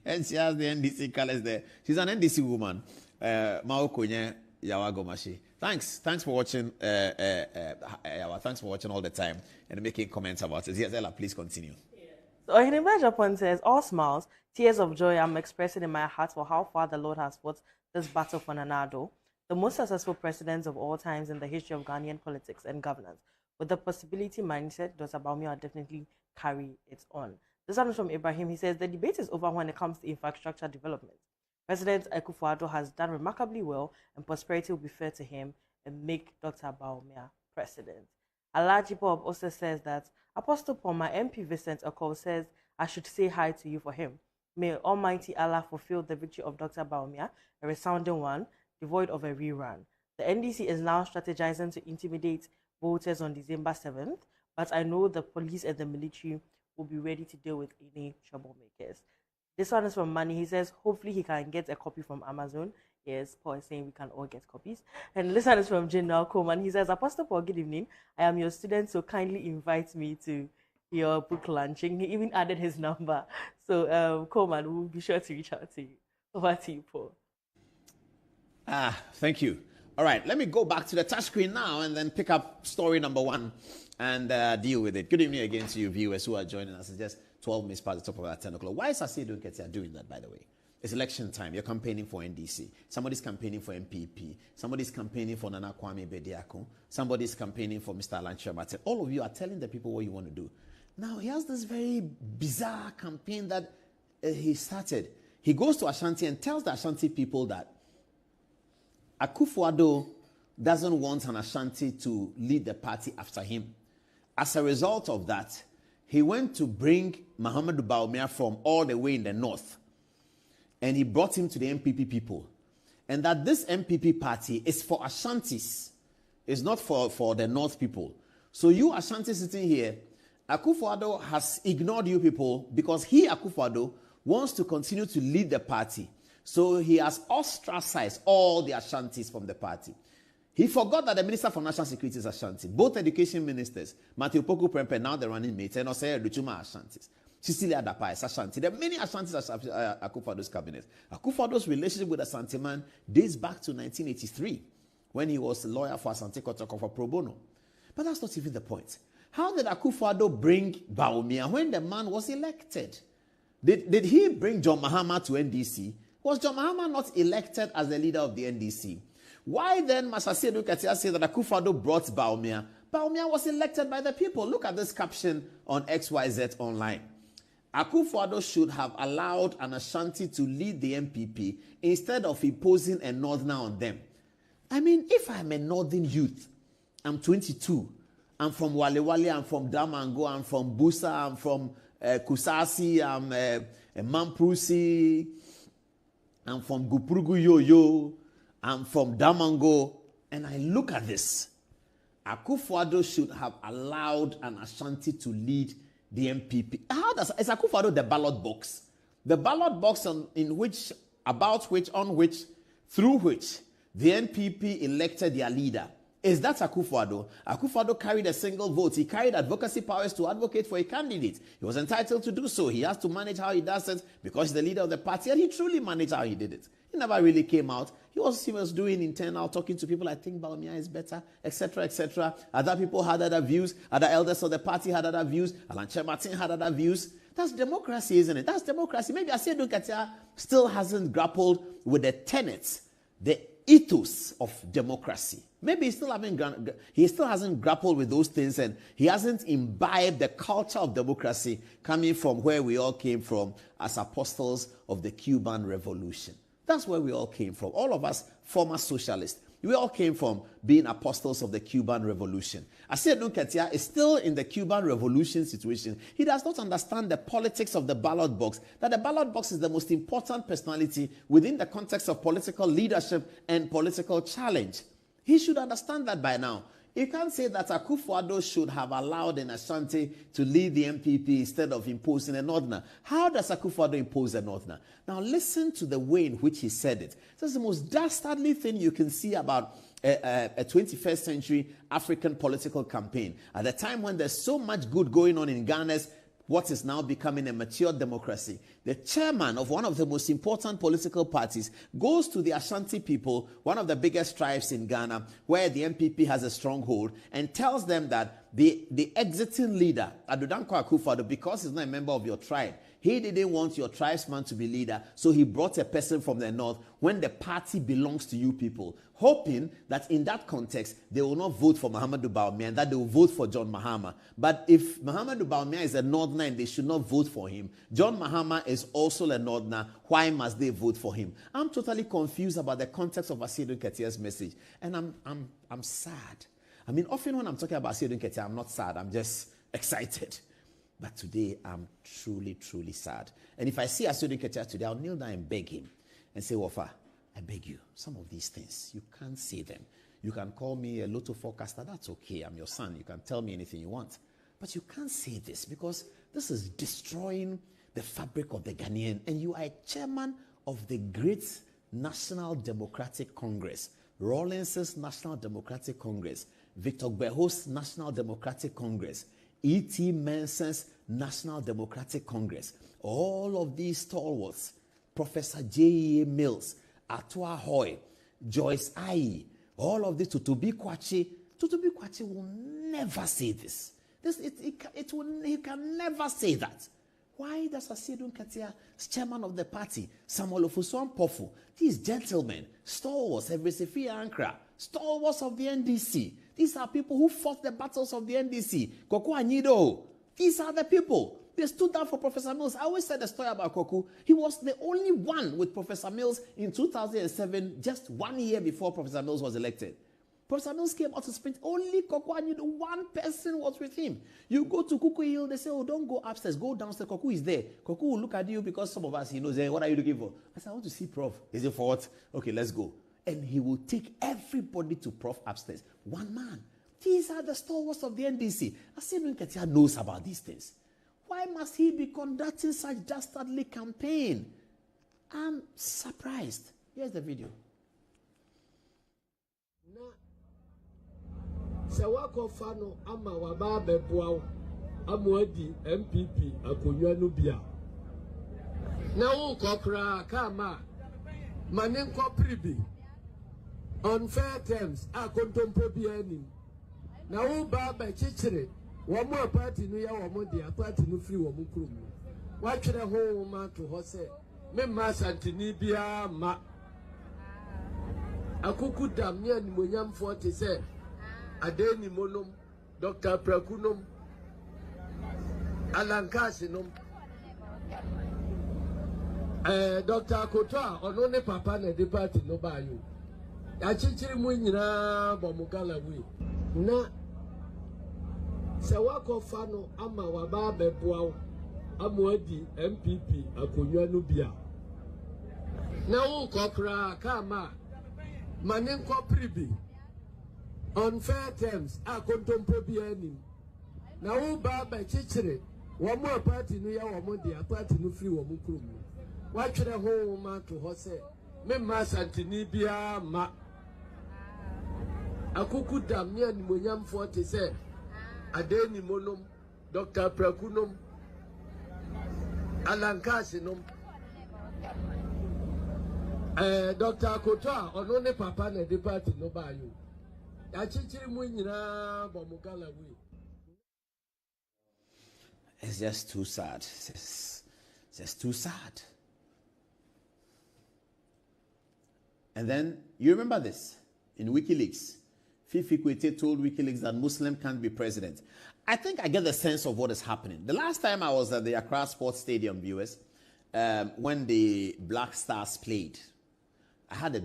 [SPEAKER 1] And she has the NDC colors there. She's an NDC woman. Maoko Yawagomashi. Thanks for watching. Thanks for watching all the time and making comments about it. Yes, Ella, please continue.
[SPEAKER 14] So Oheneba Japan says, all smiles, tears of joy I'm expressing in my heart for how far the Lord has fought this battle for Nana Addo, the most successful president of all times in the history of Ghanaian politics and governance. With the possibility mindset, Dr. Bawumia will definitely carry it on. This one is from Ibrahim. He says, the debate is over when it comes to infrastructure development. President Akufo-Addo has done remarkably well, and prosperity will be fair to him and make Dr. Bawumia president. Alaji Bob also says that Apostle Paul, my MP Vincent Okol, says I should say hi to you for him. May Almighty Allah fulfill the victory of Dr. Bawumia, a resounding one, devoid of a rerun. The NDC is now strategizing to intimidate voters on December 7th, but I know the police and the military will be ready to deal with any troublemakers. This one is from Manny. He says, hopefully he can get a copy from Amazon. Yes, Paul is saying we can all get copies. And this one is from General Coleman. He says, Apostle Paul, good evening. I am your student, so kindly invite me to your book launching. He even added his number. So, Coleman, we'll be sure to reach out to you. Over to you, Paul.
[SPEAKER 1] Thank you. All right, let me go back to the touch screen now and then pick up story number 1 and deal with it. Good evening again to you viewers who are joining us. It's just 12 minutes past the top of that 10 o'clock. Why is Asido Nketia doing that, by the way? It's election time. You're campaigning for NDC. Somebody's campaigning for MPP. Somebody's campaigning for Nana Kwame Bediako. Somebody's campaigning for Mr. Alan Chiamate. All of you are telling the people what you want to do. Now, he has this very bizarre campaign that he started. He goes to Ashanti and tells the Ashanti people that Akufo-Addo doesn't want an Ashanti to lead the party after him. As a result of that, he went to bring Muhammadu Bawumia from all the way in the north. And he brought him to the MPP people. And that this MPP party is for Ashantis. It's not for the north people. So you Ashanti sitting here, Akufo-Addo has ignored you people because he, Akufo-Addo, wants to continue to lead the party. So he has ostracized all the Ashantis from the party. He forgot that the Minister for National Security is Ashanti. Both education ministers, Matthew Poku Prempe, now the running mate, and also Duchuma Ashantis. Cecilia Adapa is Ashanti. There are many Ashantis as Akufo-Addo's cabinet. Akufo-Addo's relationship with Asante man dates back to 1983 when he was a lawyer for Asante Kotoko for pro bono. But that's not even the point. How did Akufo-Addo bring Bawumia when the man was elected? Did he bring John Mahama to NDC? Was John Mahama not elected as the leader of the NDC? Why then must Asido Nketia say that Akufo-Addo brought Bawumia? Bawumia was elected by the people. Look at this caption on XYZ Online. Akufo-Addo should have allowed an Ashanti to lead the MPP instead of imposing a northerner on them. I mean, if I'm a northern youth, I'm 22, I'm from Wale Wale, I'm from Damango, I'm from Busa, I'm from Kusasi, I'm Mamprusi, I'm from Guprugu Yoyo, I'm from Damango, and I look at this. Akufo-Addo should have allowed an Ashanti to lead the MPP. Is Akufo-Addo the ballot box? The ballot box through which the NPP elected their leader. Is that Akufo-Addo? Akufo-Addo carried a single vote. He carried advocacy powers to advocate for a candidate. He was entitled to do so. He has to manage how he does it because he's the leader of the party, and he truly managed how he did it. He never really came out. He was doing internal, talking to people. I think Bawumia is better, etc., etc. Other people had other views. Other elders of the party had other views. Alan Chemartin had other views. That's democracy, isn't it? That's democracy. Maybe Asiedu Nketia still hasn't grappled with the tenets, the ethos of democracy. Maybe he still hasn't grappled with those things, and he hasn't imbibed the culture of democracy coming from where we all came from as apostles of the Cuban Revolution. That's where we all came from. All of us former socialists. We all came from being apostles of the Cuban Revolution. Asiedu Nketia is still in the Cuban Revolution situation. He does not understand the politics of the ballot box, that the ballot box is the most important personality within the context of political leadership and political challenge. He should understand that by now. You can't say that Akufo-Addo should have allowed an Ashanti to lead the MPP instead of imposing a Northerner. How does Akufo-Addo impose a Northerner? Now listen to the way in which he said it. This is the most dastardly thing you can see about a 21st century African political campaign. At the time when there's so much good going on in Ghana's what is now becoming a mature democracy, the chairman of one of the most important political parties goes to the Ashanti people, one of the biggest tribes in Ghana, where the MPP has a stronghold, and tells them that the exiting leader, Ado Dankwa Akufo-Addo, because he's not a member of your tribe, he didn't want your tribesman to be leader, so he brought a person from the north when the party belongs to you people, hoping that in that context, they will not vote for Mahamudu Bawumia and that they will vote for John Mahama. But if Mahamudu Bawumia is a northerner and they should not vote for him, John Mahama is also a northerner, why must they vote for him? I'm totally confused about the context of Asiedu Nketiah's message, and I'm sad. I mean, often when I'm talking about Asiedu Nketia, I'm not sad, I'm just excited. But today, I'm truly, truly sad. And if I see Asiedu Nketia today, I'll kneel down and beg him and say, Wafa, I beg you, some of these things, you can't say them. You can call me a lotto forecaster, that's okay, I'm your son, you can tell me anything you want. But you can't say this because this is destroying the fabric of the Ghanaian. And you are a chairman of the great National Democratic Congress, Rawlins's National Democratic Congress, Victor Gbeho's National Democratic Congress, E.T. Mensah's National Democratic Congress. All of these stalwarts, Professor J.E.A. Mills, Atua Hoy, Joyce Ayi, all of this, Tutubi Kwachi will never say this. He can never say that. Why does Asiedu Nketia, chairman of the party, Samuel Ofosu-Ampofo, these gentlemen, stalwarts, Evresefi Ankra, stalwarts of the NDC, these are people who fought the battles of the NDC. Koku Anyido, these are the people. They stood down for Professor Mills. I always said the story about Koku. He was the only one with Professor Mills in 2007, just 1 year before Professor Mills was elected. Professor Mills came out to sprint. Only Koku Anyido, one person was with him. You go to Kuku Hill, they say, oh, don't go upstairs, go downstairs. Koku is there. Koku will look at you because some of us, he knows, what are you looking for? I said, I want to see Prof. Is it for what? Okay, let's go. And he will take everybody to Prof upstairs. One man. These are the stalwarts of the NDC. Asiedu Nketia knows about these things. Why must he be conducting such dastardly campaign? I'm surprised. Here's the video.
[SPEAKER 15] Sewakofano ama wababe bwao amwadi MPP akonwa no bia na wo kokra kama manenko pribi on fair terms akontompo bia ni na wo baba chichire wo mo party no ya wo mo dia party no free wo mo krom wa twere ho ma to ho se me ma santini bia ma akuku dam ne animonyam 40 se Adeni Monom, Dr. Prakunom, Alan Kasinom, Dr. Kotoa, Onone Papa ne de party no ba you. Achichiri mu nyina bomugala wi. Na sewako fano ama waba beboa amwadi MPP akonwa no bia. Na wo kokra kama manenko pribi. on fair terms a kontompo bi anim na wo ba ba chichire wo mo party no ya wo mo dia party no free wo mo krom wa twere ho ma to ho se me ma santini bia ma akuku dam ne animonyam 40 se adeni monom Dr. Prakunom Alankasinom Dr. Kotoa ono ne papa na de party no ba yo ya chichiri mu nyina bomugala we.
[SPEAKER 1] It's just too sad. It's just too sad. And then you remember this in WikiLeaks. Fifi Kwete told WikiLeaks that Muslim can't be president. I think I get the sense of what is happening. The last time I was at the Accra Sports Stadium, viewers, when the Black Stars played, I had a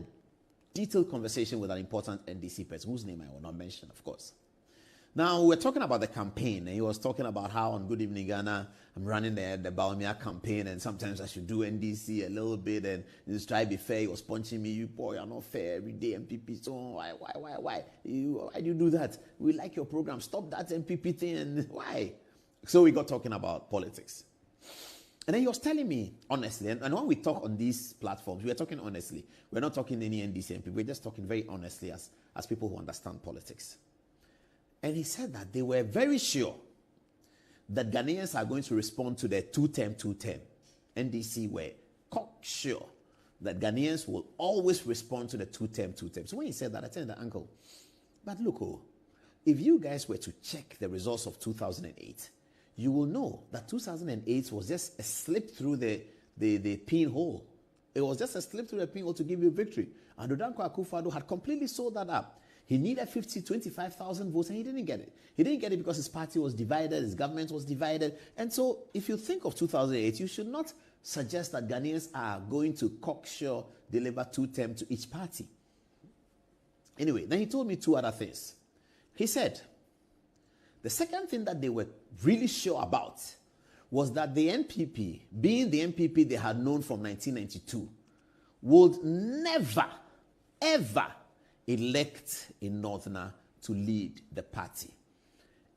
[SPEAKER 1] detailed conversation with an important NDC person, whose name I will not mention, of course. Now, we're talking about the campaign, and he was talking about how on Good Evening Ghana, I'm running the Bawumia campaign, and sometimes I should do NDC a little bit, and just try to be fair. He was punching me, you boy, you're not fair every day, MPP, so why? Why do you do that? We like your program, stop that MPP thing, and why? So we got talking about politics. And then he was telling me, honestly, and when we talk on these platforms, we are talking honestly. We're not talking any NDC MPP, we're just talking very honestly as people who understand politics. And he said that they were very sure that Ghanaians are going to respond to the 2-term. NDC were cocksure that Ghanaians will always respond to the 2-term. So when he said that, I told the uncle, but look, if you guys were to check the results of 2008, you will know that 2008 was just a slip through the pinhole. It was just a slip through the pinhole to give you victory. And Odanko Akufo-Addo had completely sold that up. He needed 25,000 votes and he didn't get it. He didn't get it because his party was divided, his government was divided. And so if you think of 2008, you should not suggest that Ghanaians are going to cocksure deliver 2-term to each party. Anyway, then he told me two other things. He said, the second thing that they were really sure about was that the NPP, being the NPP they had known from 1992, would never, ever elect a Northerner to lead the party.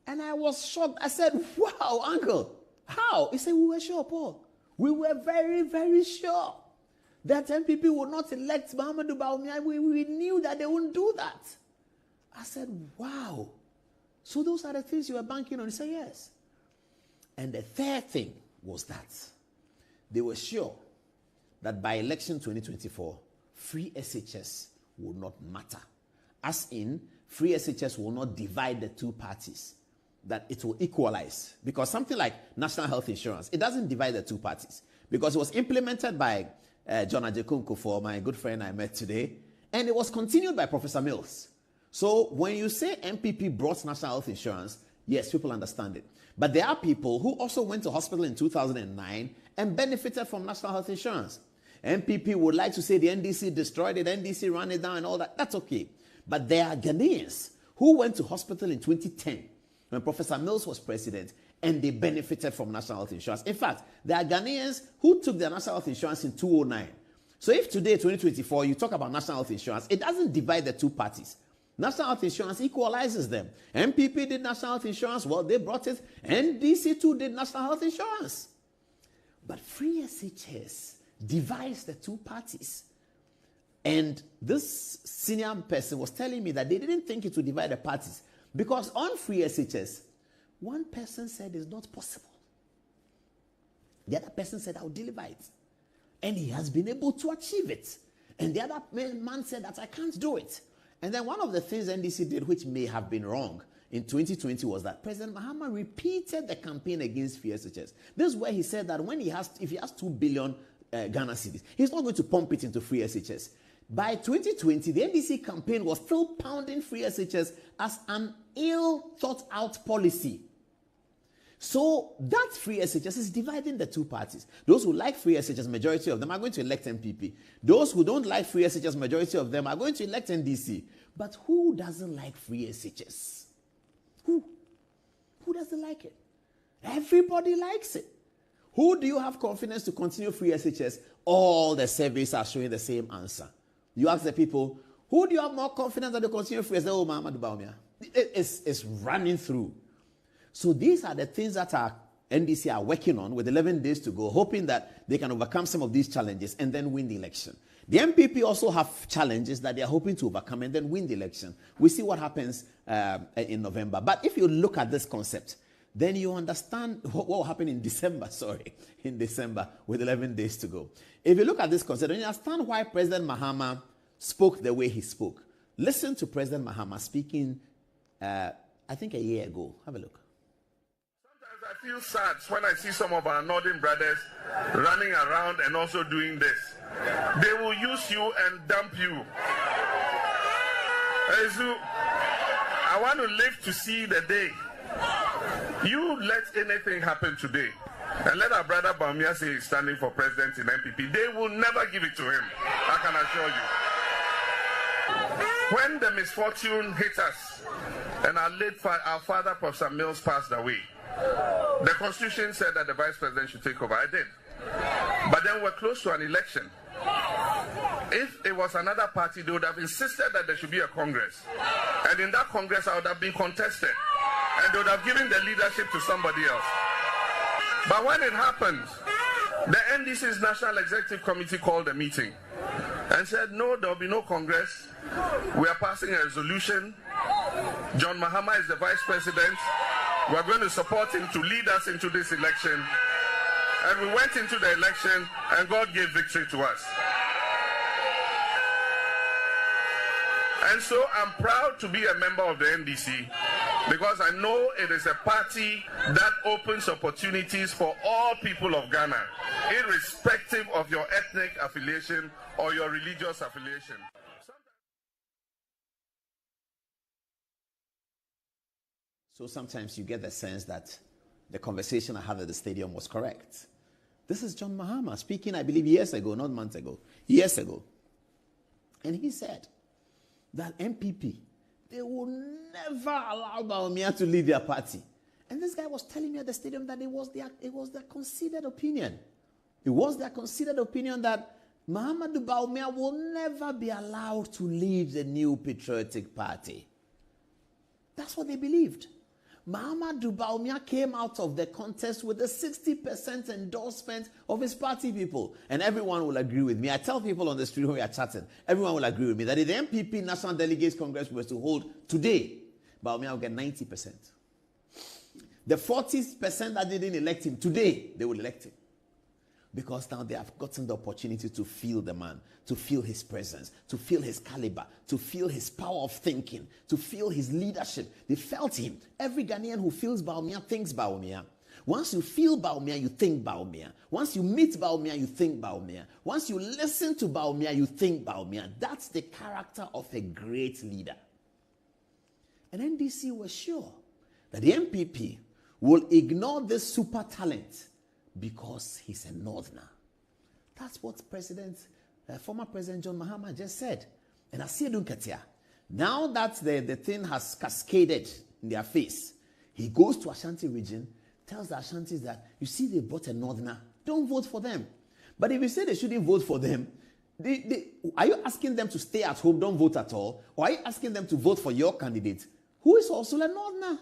[SPEAKER 1] And I was shocked. I said, wow, uncle, how? He said, we were sure, Paul. We were very, very sure that NPP would not elect Mahamudu Bawumia. We knew that they wouldn't do that. I said, wow. So those are the things you were banking on? He said, yes. And the third thing was that they were sure that by election 2024, free SHS will not matter. As in, free SHS will not divide the two parties, that it will equalize. Because something like National Health Insurance, it doesn't divide the two parties. Because it was implemented by John Ajekun Kufuor, my good friend I met today, and it was continued by Professor Mills. So when you say MPP brought National Health Insurance, yes, people understand it. But there are people who also went to hospital in 2009 and benefited from National Health Insurance. MPP would like to say the NDC destroyed it, NDC ran it down and all that. That's okay. But there are Ghanaians who went to hospital in 2010 when Professor Mills was president and they benefited from National Health Insurance. In fact, there are Ghanaians who took their National Health Insurance in 2009. So if today, 2024, you talk about National Health Insurance, it doesn't divide the two parties. National Health Insurance equalizes them. MPP did National Health Insurance, well, they brought it. NDC too did National Health Insurance. But free SHS divides the two parties. And this senior person was telling me that they didn't think it would divide the parties because on free SHS, one person said it's not possible. The other person said, I'll deliver it. And he has been able to achieve it. And the other man said that I can't do it. And then one of the things NDC did, which may have been wrong in 2020, was that President Mahama repeated the campaign against free SHS. This is where he said that if he has 2 billion Ghana cedis, he's not going to pump it into free SHS. By 2020, the NDC campaign was still pounding free SHS as an ill thought out policy. So that free SHS is dividing the two parties. Those who like free SHS, majority of them are going to elect MPP. Those who don't like free SHS, majority of them are going to elect NDC. But who doesn't like free SHS? Who? Who doesn't like it? Everybody likes it. Who do you have confidence to continue free SHS? All the surveys are showing the same answer. You ask the people, Who do you have more confidence that they continue free? Oh, Mahama Bawumia. It's running through. So these are the things that our NDC are working on with 11 days to go, hoping that they can overcome some of these challenges and then win the election. The MPP also have challenges that they are hoping to overcome and then win the election. We see what happens in November. But if you look at this concept, then you understand what will happen in December, with 11 days to go. If you look at this concept, then you understand why President Mahama spoke the way he spoke. Listen to President Mahama speaking, I think a year ago. Have a look.
[SPEAKER 11] Sometimes I feel sad when I see some of our northern brothers running around and also doing this. They will use you and dump you. Ezu, I want to live to see the day. You let anything happen today, and let our brother Bawumia say he's standing for president in MPP. They will never give it to him. I can assure you. When the misfortune hit us, and our father, Professor Mills, passed away, the Constitution said that the vice president should take over. I did. But then we're close to an election. If it was another party, they would have insisted that there should be a Congress. And in that Congress, I would have been contested. And they would have given the leadership to somebody else. But when it happened, the NDC's National Executive Committee called a meeting and said, no, there will be no Congress. We are passing a resolution. John Mahama is the vice president. We are going to support him to lead us into this election. And we went into the election, and God gave victory to us. And so I'm proud to be a member of the NDC because I know it is a party that opens opportunities for all people of Ghana, irrespective of your ethnic affiliation or your religious affiliation.
[SPEAKER 1] So sometimes you get the sense that the conversation I had at the stadium was correct. This is John Mahama speaking, I believe, years ago, not months ago, years ago. And he said that MPP, they will never allow Bawumia to lead their party. And this guy was telling me at the stadium that it was their considered opinion. It was their considered opinion that Mahamudu Bawumia will never be allowed to lead the New Patriotic Party. That's what they believed. Mahamudu Bawumia came out of the contest with a 60% endorsement of his party people. And everyone will agree with me. I tell people on the street when we are chatting, everyone will agree with me that if the MPP National Delegates Congress was to hold today, Bawumia will get 90%. The 40% that didn't elect him, today they will elect him. Because now they have gotten the opportunity to feel the man, to feel his presence, to feel his caliber, to feel his power of thinking, to feel his leadership. They felt him. Every Ghanaian who feels Bawumia thinks Bawumia. Once you feel Bawumia, you think Bawumia. Once you meet Bawumia, you think Bawumia. Once you listen to Bawumia, you think Bawumia. That's the character of a great leader. And NDC was sure that the MPP will ignore this super talent because he's a northerner. That's what former President John Mahama just said. And I see Dunkatia. Now that the thing has cascaded in their face, he goes to Ashanti region, tells the Ashantis that, you see, they brought a northerner. Don't vote for them. But if you say they shouldn't vote for them, are you asking them to stay at home, don't vote at all? Or are you asking them to vote for your candidate, who is also a northerner?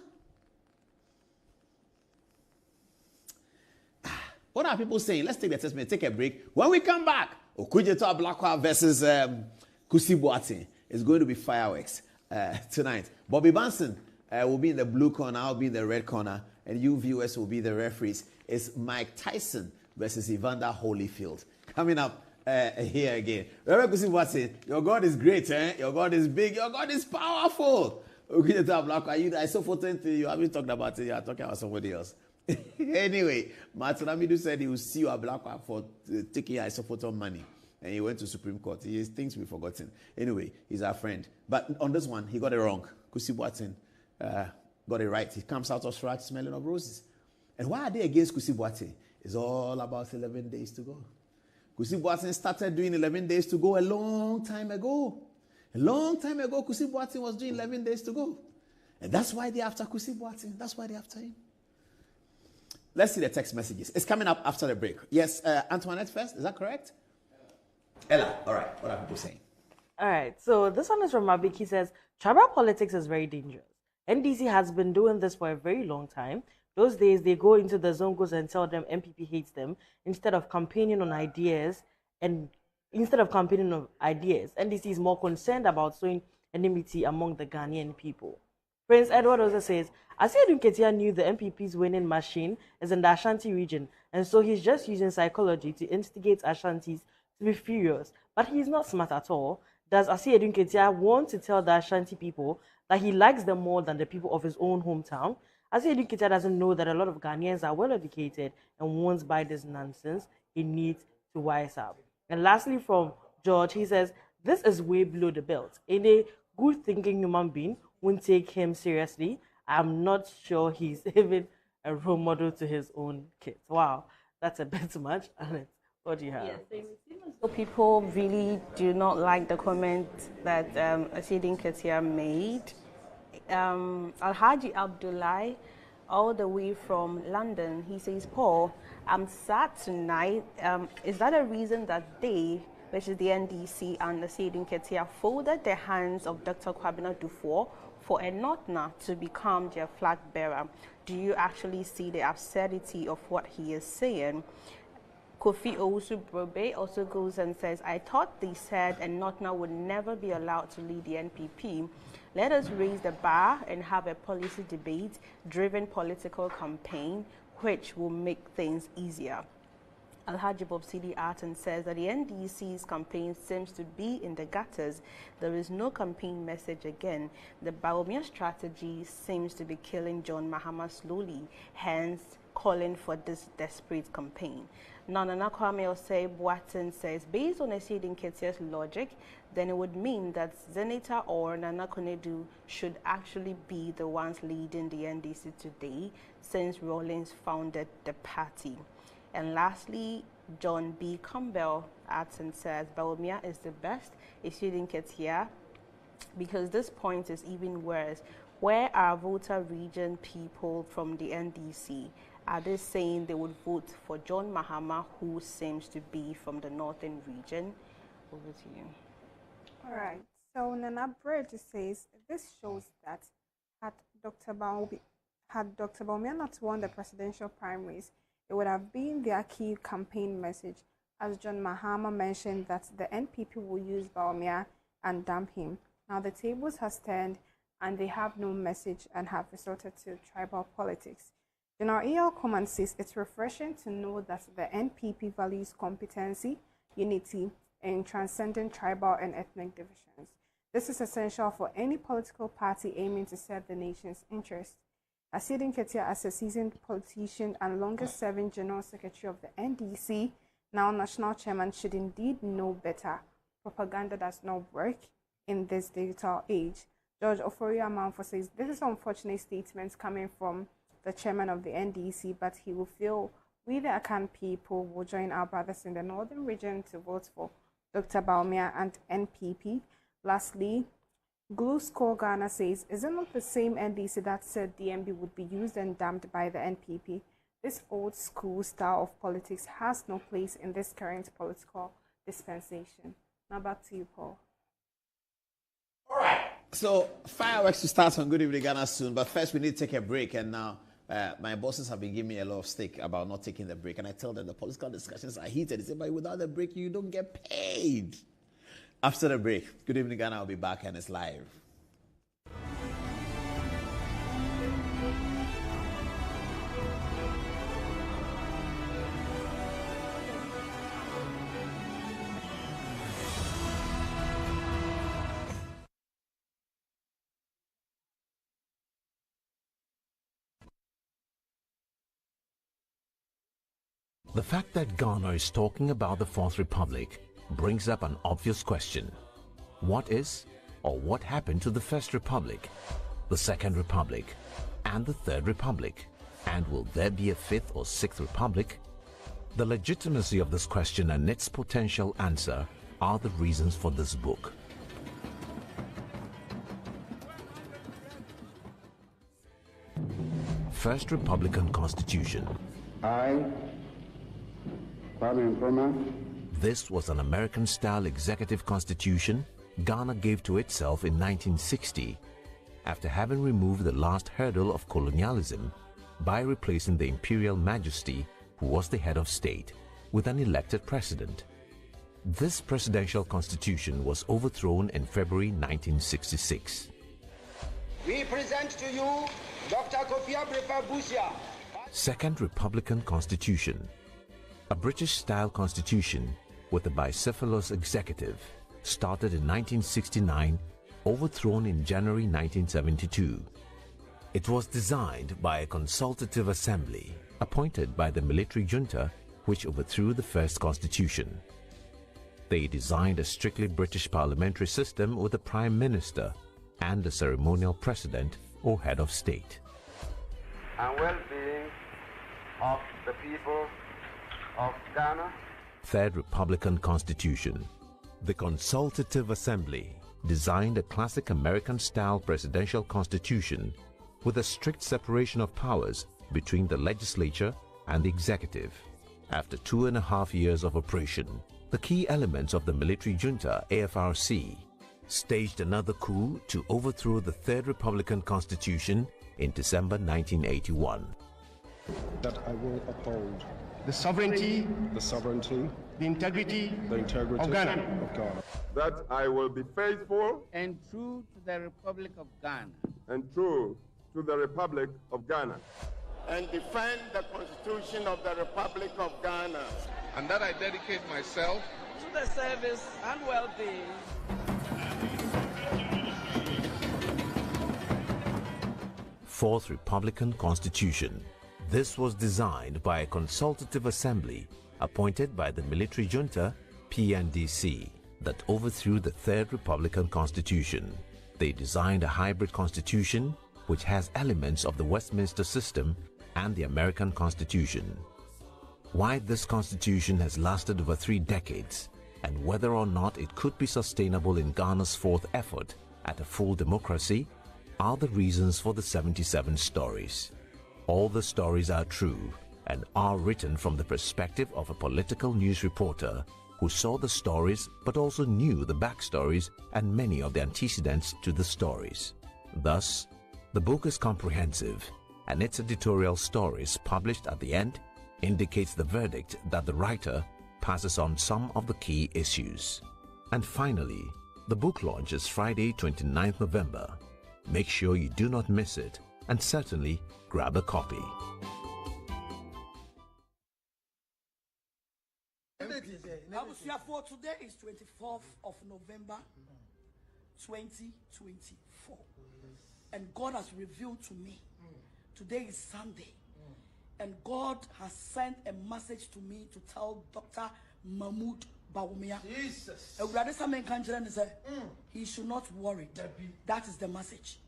[SPEAKER 1] What are people saying? Let's take the assessment, take a break. When we come back, Okudzeto Ablakwa versus Kusi Boateng is going to be fireworks tonight. Bobby Banson will be in the blue corner, I'll be in the red corner, and you viewers will be the referees. It's Mike Tyson versus Evander Holyfield. Coming up here again. Reverend Kusi Boateng, your God is great, eh? Your God is big, your God is powerful. Okudzeto Ablakwa, I saw photo into you, haven't talked about it, you are talking about somebody else. Anyway, Martin Amidu said he will see you at Blackrock for taking Isophoton money. And he went to Supreme Court. He has things we've forgotten. Anyway, he's our friend. But on this one, he got it wrong. Kusi Boateng got it right. He comes out of Sriracha smelling of roses. And why are they against Kusi Boateng? It's all about 11 days to go. Kusi Boateng started doing 11 days to go a long time ago. A long time ago, Kusi Boateng was doing 11 days to go. And that's why they're after Kusi Boateng. That's why they're after him. Let's see the text messages. It's coming up after the break. Yes, Antoinette first. Is that correct? Ella. All right. What are people saying?
[SPEAKER 14] All right, so this one is from Mabik. He says, tribal politics is very dangerous. NDC has been doing this for a very long time. Those days, they go into the Zongos and tell them MPP hates them instead of campaigning on ideas. And instead of campaigning on ideas, NDC is more concerned about sowing enmity among the Ghanaian people. Prince Edward also says, Asiedu Nketia knew the MPP's winning machine is in the Ashanti region, and so he's just using psychology to instigate Ashantis to be furious. But he's not smart at all. Does Asiedu Nketia want to tell the Ashanti people that he likes them more than the people of his own hometown? Asiedu Nketia doesn't know that a lot of Ghanaians are well educated and won't buy this nonsense. He needs to wise up. And lastly, from George, he says, this is way below the belt. Any good thinking human being won't take him seriously. I'm not sure he's even a role model to his own kids. Wow, that's a bit much. What do you have?
[SPEAKER 13] Yes, so people really do not like the comment that Asiedu Nketia made. Alhaji Abdullah, all the way from London, he says, Paul, I'm sad tonight. Is that a reason that they, which is the NDC and Asiedu Nketia, folded the hands of Dr. Kwabena Dufour for a Notna to become their flag bearer? Do you actually see the absurdity of what he is saying? Kofi Owusu-Brobe also goes and says, I thought they said a Notna would never be allowed to lead the NPP. Let us raise the bar and have a policy debate-driven political campaign, which will make things easier. Alhaji Bob Sidi Arton says that the NDC's campaign seems to be in the gutters. There is no campaign message again. The Bawumia strategy seems to be killing John Mahama slowly, hence calling for this desperate campaign. Nana Kwame Osei Boateng says, based on Asiedu Nketia's logic, then it would mean that Zenita or Nana Konedu should actually be the ones leading the NDC today, since Rawlings founded the party. And lastly, John B. Campbell adds and says, Bawumia is the best, Asiedu Nketia, because this point is even worse. Where are Volta region people from the NDC? Are they saying they would vote for John Mahama, who seems to be from the northern region? Over to you.
[SPEAKER 12] All right. So Nana Bridge says, this shows that had Dr. Bawumia not won the presidential primaries, it would have been their key campaign message, as John Mahama mentioned that the NPP will use Bawumia and dump him. Now the tables has turned and they have no message and have resorted to tribal politics. General E.L. Command says it's refreshing to know that the NPP values competency, unity, and transcending tribal and ethnic divisions. This is essential for any political party aiming to serve the nation's interests. Asiedu Nketia, as a seasoned politician and longest-serving General Secretary of the NDC, now National Chairman, should indeed know better. Propaganda does not work in this digital age. George Oforia Amanfo says, this is unfortunate statements coming from the chairman of the NDC, but he will feel we the Akan people will join our brothers in the northern region to vote for Dr. Bawumia and NPP. Lastly, Glue Score Ghana says, is it not the same NDC that said DMB would be used and dumped by the NPP? This old school style of politics has no place in this current political dispensation. Now back to you, Paul.
[SPEAKER 1] All right. So fireworks to start on Good Evening Ghana soon, but first we need to take a break. And now my bosses have been giving me a lot of stick about not taking the break, and I tell them the political discussions are heated. They say, but without the break, you don't get paid. After the break, Good Evening Ghana will be back and it's live.
[SPEAKER 7] The fact that Ghana is talking about the Fourth Republic brings up an obvious question. What is or what happened to the First Republic, the Second Republic, and the Third Republic? And will there be a Fifth or Sixth Republic? The legitimacy of this question and its potential answer are the reasons for this book. First Republican Constitution.
[SPEAKER 16] I, Kwame Nkrumah.
[SPEAKER 7] This was an American-style executive constitution Ghana gave to itself in 1960 after having removed the last hurdle of colonialism by replacing the imperial majesty, who was the head of state, with an elected president. This presidential constitution was overthrown in February 1966.
[SPEAKER 8] We present to you Dr. Kofi Abrefa-Busia.
[SPEAKER 7] Second Republican Constitution, a British-style constitution with a bicephalous executive, started in 1969, overthrown in January 1972. It was designed by a consultative assembly appointed by the military junta, which overthrew the first constitution. They designed a strictly British parliamentary system with a prime minister and a ceremonial president or head of state.
[SPEAKER 8] And well-being of the people of Ghana.
[SPEAKER 7] Third Republican Constitution. The Consultative Assembly designed a classic American-style presidential constitution with a strict separation of powers between the legislature and the executive. After 2.5 years of operation, the key elements of the military junta, AFRC, staged another coup to overthrow the Third Republican Constitution in December 1981.
[SPEAKER 9] That I will uphold
[SPEAKER 10] the sovereignty,
[SPEAKER 9] the
[SPEAKER 10] integrity
[SPEAKER 9] integrity
[SPEAKER 10] of Ghana.
[SPEAKER 9] of Ghana. That I will be faithful
[SPEAKER 10] and true to the Republic of Ghana.
[SPEAKER 9] and true to the Republic of Ghana.
[SPEAKER 16] And defend the Constitution of the Republic of Ghana.
[SPEAKER 11] And that I dedicate myself
[SPEAKER 10] To the service and well-being
[SPEAKER 7] Fourth Republican Constitution. This was designed by a consultative assembly appointed by the military junta, PNDC, that overthrew the Third Republican Constitution. They designed a hybrid constitution which has elements of the Westminster system and the American Constitution. Why this constitution has lasted over 3 decades and whether or not it could be sustainable in Ghana's fourth effort at a full democracy are the reasons for the 77 stories. All the stories are true and are written from the perspective of a political news reporter who saw the stories but also knew the backstories and many of the antecedents to the stories. Thus, the book is comprehensive, and its editorial stories published at the end indicates the verdict that the writer passes on some of the key issues. And finally, the book launch is Friday, 29th November. Make sure you do not miss it, and certainly grab a copy.
[SPEAKER 4] For today is 24th of November 2024, and God has revealed to me today is Sunday, and God has sent a message to me to tell Dr. Mahmoud Bawumia. Jesus. He should not worry. That is the message.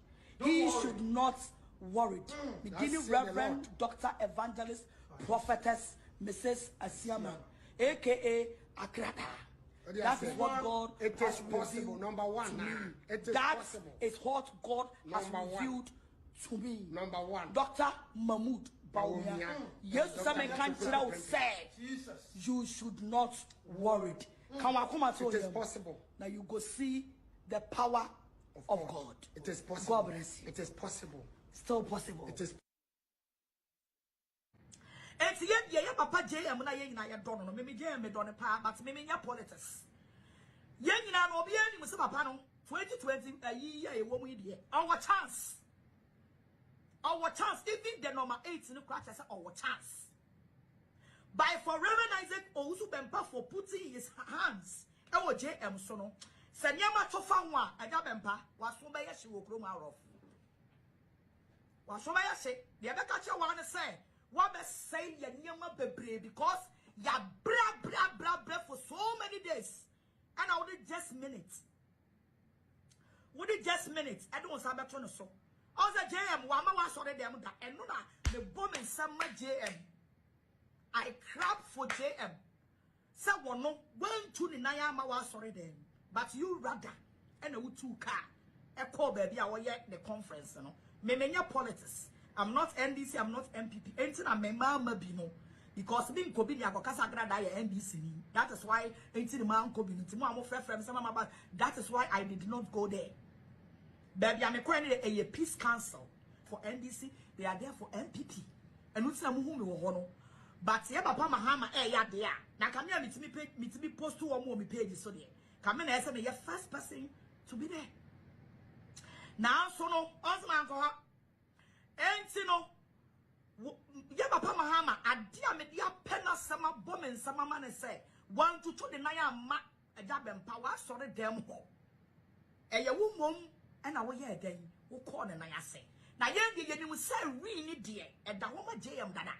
[SPEAKER 4] He should not worry. Beginning Reverend Dr. Evangelist Prophetess Mrs. Asiaman, aka Akrada. That is what God has revealed
[SPEAKER 5] Number one.
[SPEAKER 4] to me.
[SPEAKER 5] It is
[SPEAKER 4] That
[SPEAKER 5] possible.
[SPEAKER 4] is what God has
[SPEAKER 5] Number one.
[SPEAKER 4] revealed to me.
[SPEAKER 5] Number one.
[SPEAKER 4] Dr. Mahmoud Bawumia. Yes, some country said you should not worry.
[SPEAKER 5] It is possible.
[SPEAKER 4] Now you go see the power of God.
[SPEAKER 5] It is possible.
[SPEAKER 4] God bless you.
[SPEAKER 5] It is possible.
[SPEAKER 4] Still possible.
[SPEAKER 5] It is.
[SPEAKER 4] It's yet, yeah, Papa JM, and I don't know, maybe JM, don't pa, but maybe your politics. Yang in an Obian, Mr. Papano, 2020, a year, a woman, our chance. Our chance, even the number 8 in the crash, our chance. By for Reverend Isaac also Bempa for putting his hands, our JM Sono, Sanyama Tofanwa, and Yabempa, was so by a she will grow out of. Was so by a say, the other catcher want to say. What best say ya nyama bebre because ya bra for so many days, and I would just minutes. Would it just minutes? I don't want to so. Also JM, Wama was already them that and no the bomb and summer JM. I crap for JM. Someone no 1 2 9 was already, but you rather and a 2 car. A call baby, I will yet the conference, you know. Me politics. I'm not NDC, I'm not MPP. Anything I'm a mama bino. because being Kobi NBC. That is why that is why I did not go there. Baby, I'm a peace council for NDC. They are there for MPP. And we say who but yeah, Papa Mahama, yeah, there. Now come here, me to be post 2 or more pages so there. Come in and say me your first person to be there. Now, so no, Osman go up. And no, yeah, Papa Mahama, a dear media penna summer bomb and summer man say 1 to 2 the Naya ma a job and power, sorry, damn home. A ya woman and I will hear then who call the Naya say. Now, you will say, really, dear, and the woman JM Dana.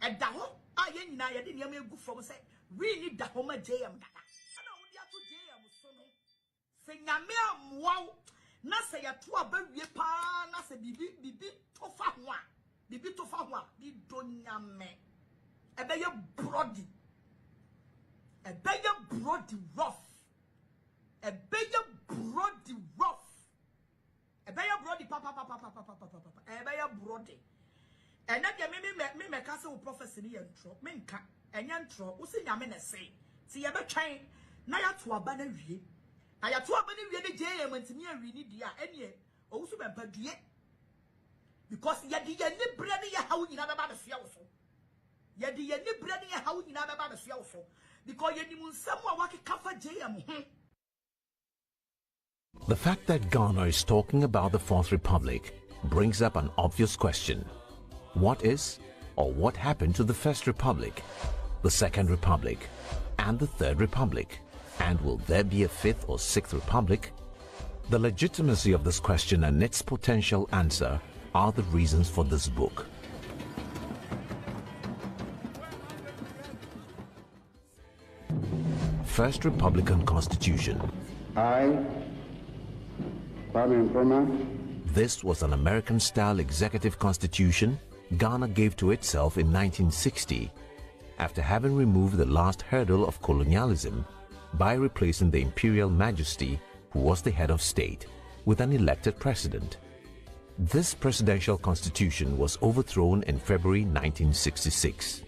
[SPEAKER 4] And the home, I ain't now, I didn't hear me go from say, really, the home JM Dana. I know we are to JM, so no. Say, Namia, wow, Nasa ya tua baby pa, Nasa bibi tofa one, bibi tofa one, di donyame. A better brody, a better brody rough, a better brody rough. A better brody, papa, a better brody. And that me me castle prophecy and tro, minka, and yan tro, who say Yamina say, see ever train, Naya to a banner ye. Naya to a banner ye, the JM and to me and really dear, and ye, also by Padie. Because yet the any brandy how you never about the fielso. Yet the any brandy how you never about the fielso. Because you need someone walking cover JM.
[SPEAKER 7] The fact that Ghana is talking about the Fourth Republic brings up an obvious question. What is or what happened to the First Republic, the Second Republic, and the Third Republic? And will there be a Fifth or Sixth Republic? The legitimacy of this question and its potential answer are the reasons for this book. First Republican Constitution. This was an American-style executive constitution Ghana gave to itself in 1960 after having removed the last hurdle of colonialism by replacing the imperial majesty, who was the head of state, with an elected president. This presidential constitution was overthrown in February 1966.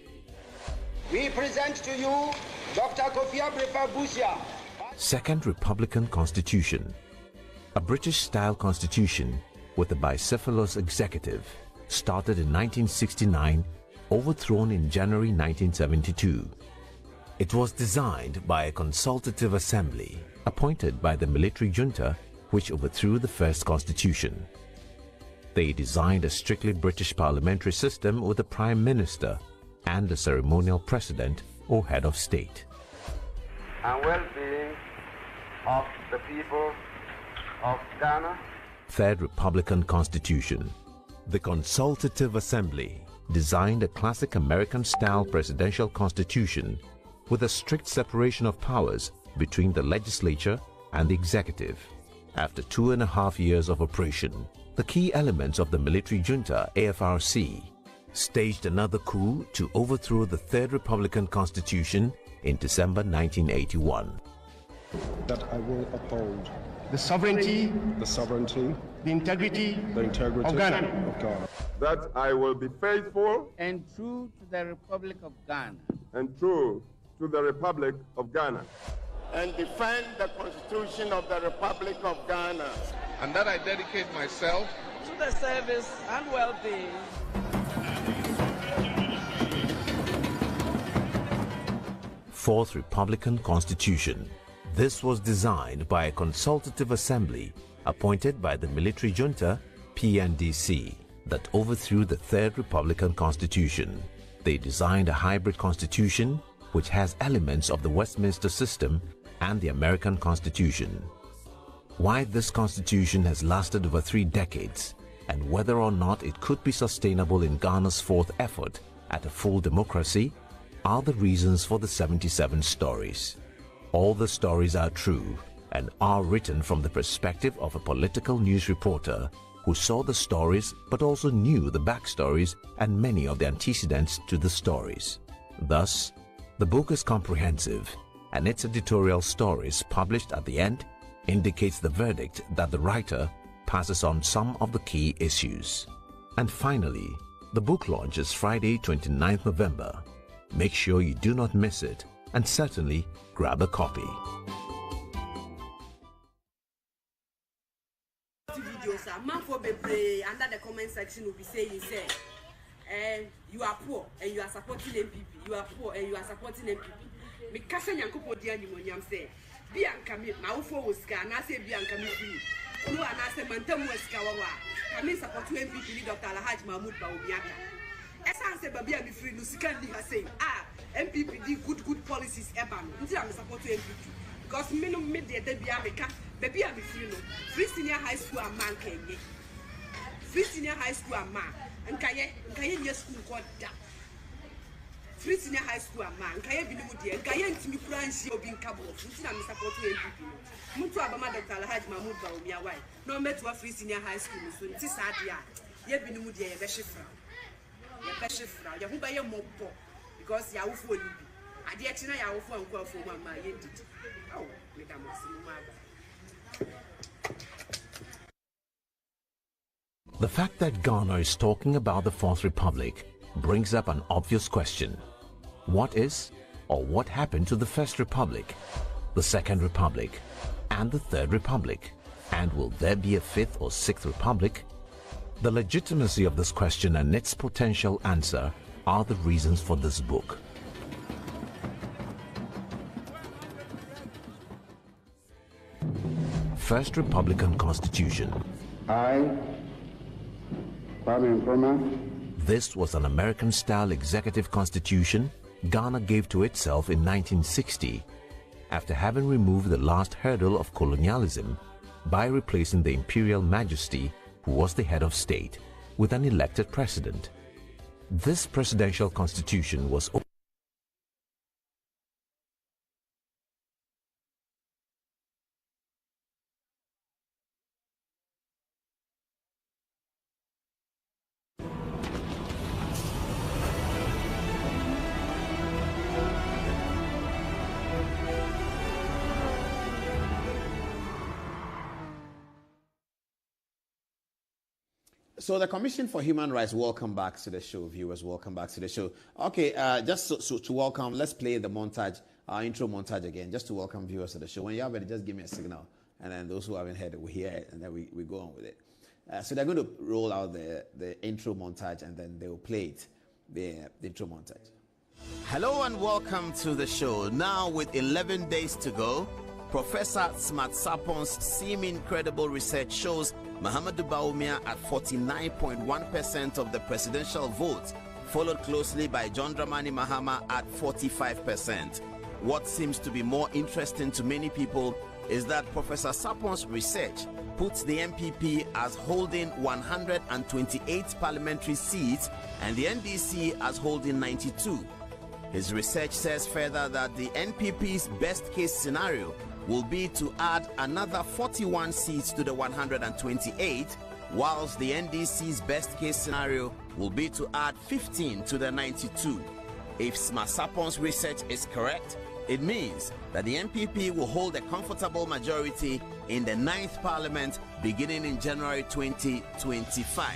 [SPEAKER 8] We present to you Dr. Kofi Busia.
[SPEAKER 7] Second Republican Constitution. A British-style constitution with a bicephalous executive, started in 1969, overthrown in January 1972. It was designed by a consultative assembly appointed by the military junta, which overthrew the first constitution. They designed a strictly British parliamentary system with a prime minister and a ceremonial president or head of state.
[SPEAKER 17] And well-being of the people of Ghana.
[SPEAKER 7] Third Republican Constitution. The Consultative Assembly designed a classic American-style presidential constitution with a strict separation of powers between the legislature and the executive. After 2.5 years of operation, the key elements of the military junta, AFRC, staged another coup to overthrow the Third Republican Constitution in December 1981.
[SPEAKER 9] That I will uphold
[SPEAKER 10] the sovereignty,
[SPEAKER 9] the
[SPEAKER 10] integrity
[SPEAKER 9] of Ghana. That I will be faithful
[SPEAKER 10] and true to the Republic of Ghana.
[SPEAKER 9] And true to the Republic of Ghana.
[SPEAKER 16] And defend the Constitution of the Republic of Ghana.
[SPEAKER 11] And that I dedicate myself
[SPEAKER 10] to the service and well-being
[SPEAKER 7] Fourth Republican Constitution. This was designed by a consultative assembly appointed by the military junta, PNDC, that overthrew the Third Republican Constitution. They designed a hybrid constitution which has elements of the Westminster system and the American Constitution. Why this constitution has lasted over 3 decades and whether or not it could be sustainable in Ghana's fourth effort at a full democracy are the reasons for the 77 stories. All the stories are true and are written from the perspective of a political news reporter who saw the stories but also knew the backstories and many of the antecedents to the stories. Thus, the book is comprehensive and its editorial stories published at the end indicates the verdict that the writer passes on some of the key issues. And finally, The book launch is Friday, 29th November. Make sure you do not miss it, and certainly grab a copy.
[SPEAKER 6] Videos are man for bebre under the comment section will be saying say you are poor and you are supporting MPP. You are poor and you are supporting MPP. Me kasa nyankopo dia nyimonyam say Bianca me ma ufo woska na say Bianca me free. No ana say mantamu woska wawa. Kami support MPP ni Dr. Alhaji Mahmoud Bawumia. Esan say baby am free no sika ni say MPP di good policies eban. Nti am support MPP. Because me no me de bia meka baby am free no. Free senior high school a man kenye. Free senior high school a man. Nkaye nye school ko da. Free senior high school a man. Nkaye bi no mu de. Nkaye ntimi kura nsi obi nkabo. Nti na me support MPP no. Muntu abama Dr. Alhaji Mahmoud Bawumia why. No me to free senior high school so nti sa dia. Ye bi no mu de ye be hwefra. Ye be hwefra. Ye hu ba ye mopo because ya wo fo libi. Ade echi na ya wo fo anko afo ma ye ndidi. Oh, me da mo simu ma ba.
[SPEAKER 7] The fact that Ghana is talking about the Fourth Republic brings up an obvious question. What is or what happened to the First Republic, the Second Republic, and the Third Republic? And will there be a Fifth or Sixth Republic? The legitimacy of this question and its potential answer are the reasons for this book. First Republican Constitution.
[SPEAKER 17] I, Kwame Nkrumah.
[SPEAKER 7] This was an American-style executive constitution Ghana gave to itself in 1960 after having removed the last hurdle of colonialism by replacing the imperial majesty, who was the head of state, with an elected president. This presidential constitution was
[SPEAKER 1] So the Commission for Human Rights, welcome back to the show. Viewers, welcome back to the show. Okay, just so to welcome, let's play the montage, our intro montage again, just to welcome viewers to the show. When you have it, just give me a signal. And then those who haven't heard it will hear it, and then we go on with it. So they're going to roll out the intro montage, and then they will play it, the intro montage. Hello and welcome to the show. Now with 11 days to go, Professor Smart Sarpon's seeming credible research shows Mahamudu Bawumia at 49.1% of the presidential vote, followed closely by John Dramani Mahama at 45%. What seems to be more interesting to many people is that Professor Sarpon's research puts the NPP as holding 128 parliamentary seats and the NDC as holding 92. His research says further that the NPP's best case scenario will be to add another 41 seats to the 128, whilst the NDC's best case scenario will be to add 15 to the 92. If Smart Sarpon's research is correct, it means that the NPP will hold a comfortable majority in the 9th Parliament beginning in January 2025.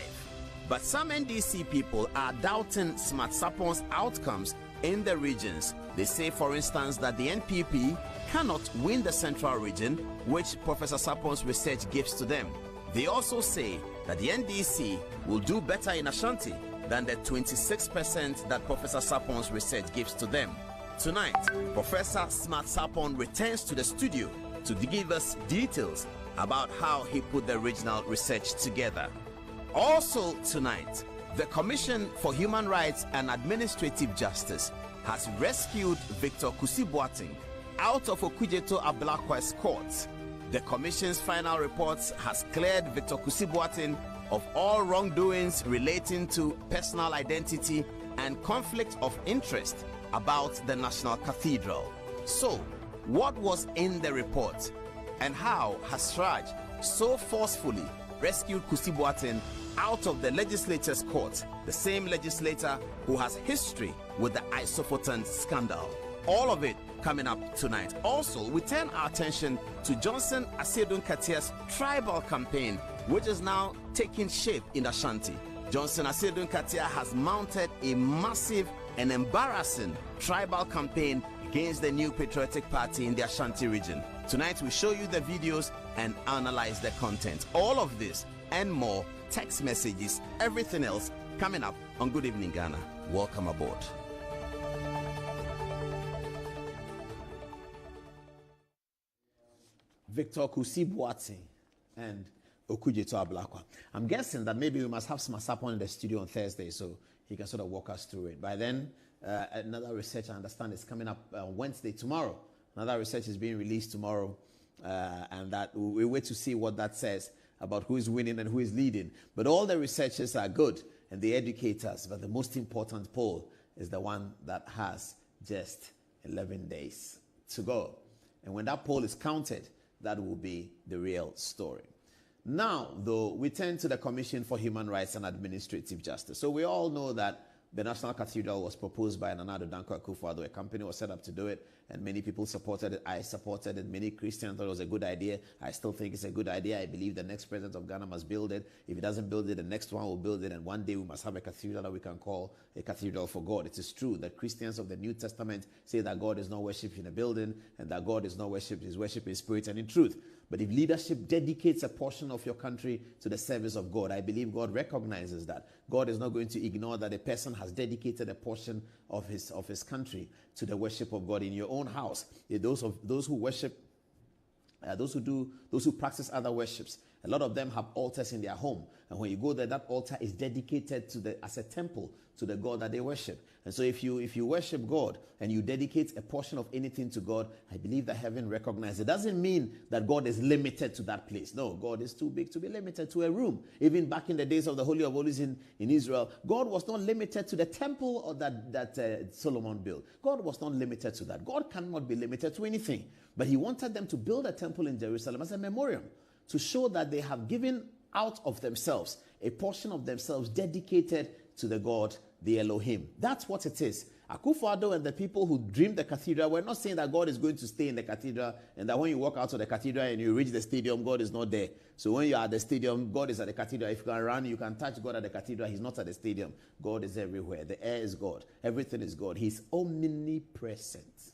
[SPEAKER 1] But some NDC people are doubting Smart Sarpon's outcomes in the regions. They say, for instance, that the NPP cannot win the central region, which Professor Sarpon's research gives to them. They also say that the NDC will do better in Ashanti than the 26% that Professor Sarpon's research gives to them. Tonight, Professor Smart Sarpon returns to the studio to give us details about how he put the original research together. Also tonight, the Commission for Human Rights and Administrative Justice has rescued Victor Kusi Boateng out of Okudzeto Ablakwa's court. The Commission's final report has cleared Victor Kusi Boateng of all wrongdoings relating to personal identity and conflict of interest about the National Cathedral. So, what was in the report, and how has SRAJ so forcefully rescued Kusi Boateng out of the legislature's court, the same legislator who has history with the Isophoton scandal? All of it coming up tonight. Also, we turn our attention to Johnson Asedun Katia's tribal campaign, which is now taking shape in Ashanti. Johnson Asiedu Nkatia has mounted a massive and embarrassing tribal campaign against the New Patriotic Party in the Ashanti region. Tonight we show you the videos and analyze the content. All of this and more, text messages, everything else coming up on Good Evening Ghana. Welcome aboard. Victor Kusi-Boateng and Okudzeto Ablakwa. I'm guessing that maybe we must have Smasapon in the studio on Thursday so he can sort of walk us through it. By then, another research I understand is coming up on Wednesday, tomorrow. Another research is being released tomorrow, and that we wait to see what that says about who is winning and who is leading. But all the researchers are good and the educators, but the most important poll is the one that has just 11 days to go. And when that poll is counted, that will be the real story. Now, though, we turn to the Commission for Human Rights and Administrative Justice. So we all know that the National Cathedral was proposed by Nana Addo Dankwa Akufo-Addo. A company was set up to do it, and many people supported it. I supported it. Many Christians thought it was a good idea. I still think it's a good idea. I believe the next president of Ghana must build it. If he doesn't build it, the next one will build it, and one day we must have a cathedral that we can call a cathedral for God. It is true that Christians of the New Testament say that God is not worshipped in a building, and that God is not worshipped, is worshipped in spirit and in truth. But if leadership dedicates a portion of your country to the service of God, I believe God recognizes that. God is not going to ignore that a person has dedicated a portion of his country to the worship of God in your own house. Those who worship, those who practice other worships, a lot of them have altars in their home. And when you go there, that altar is dedicated as a temple to the God that they worship. And so if you worship God and you dedicate a portion of anything to God, I believe that heaven recognizes it. It doesn't mean that God is limited to that place. No, God is too big to be limited to a room. Even back in the days of the Holy of Holies in Israel, God was not limited to the temple or that Solomon built. God was not limited to that. God cannot be limited to anything. But he wanted them to build a temple in Jerusalem as a memorial to show that they have given out of themselves a portion of themselves dedicated to the God, the Elohim. That's what it is. Akufo-Addo and the people who dreamed the cathedral were not saying that God is going to stay in the cathedral and that when you walk out of the cathedral and you reach the stadium, God is not there. So when you are at the stadium, God is at the cathedral. If you can run, you can touch God at the cathedral. He's not at the stadium. God is everywhere. The air is God. Everything is God. He's omnipresent.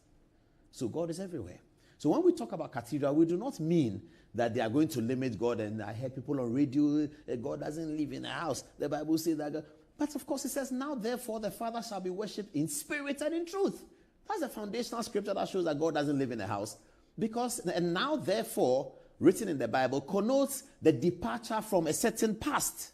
[SPEAKER 1] So God is everywhere. So when we talk about cathedral, we do not mean that they are going to limit God. And I heard people on radio, God doesn't live in a house. The Bible says that God, but of course it says, now therefore the Father shall be worshipped in spirit and in truth. That's a foundational scripture that shows that God doesn't live in a house. Because, and now therefore, written in the Bible, connotes the departure from a certain past.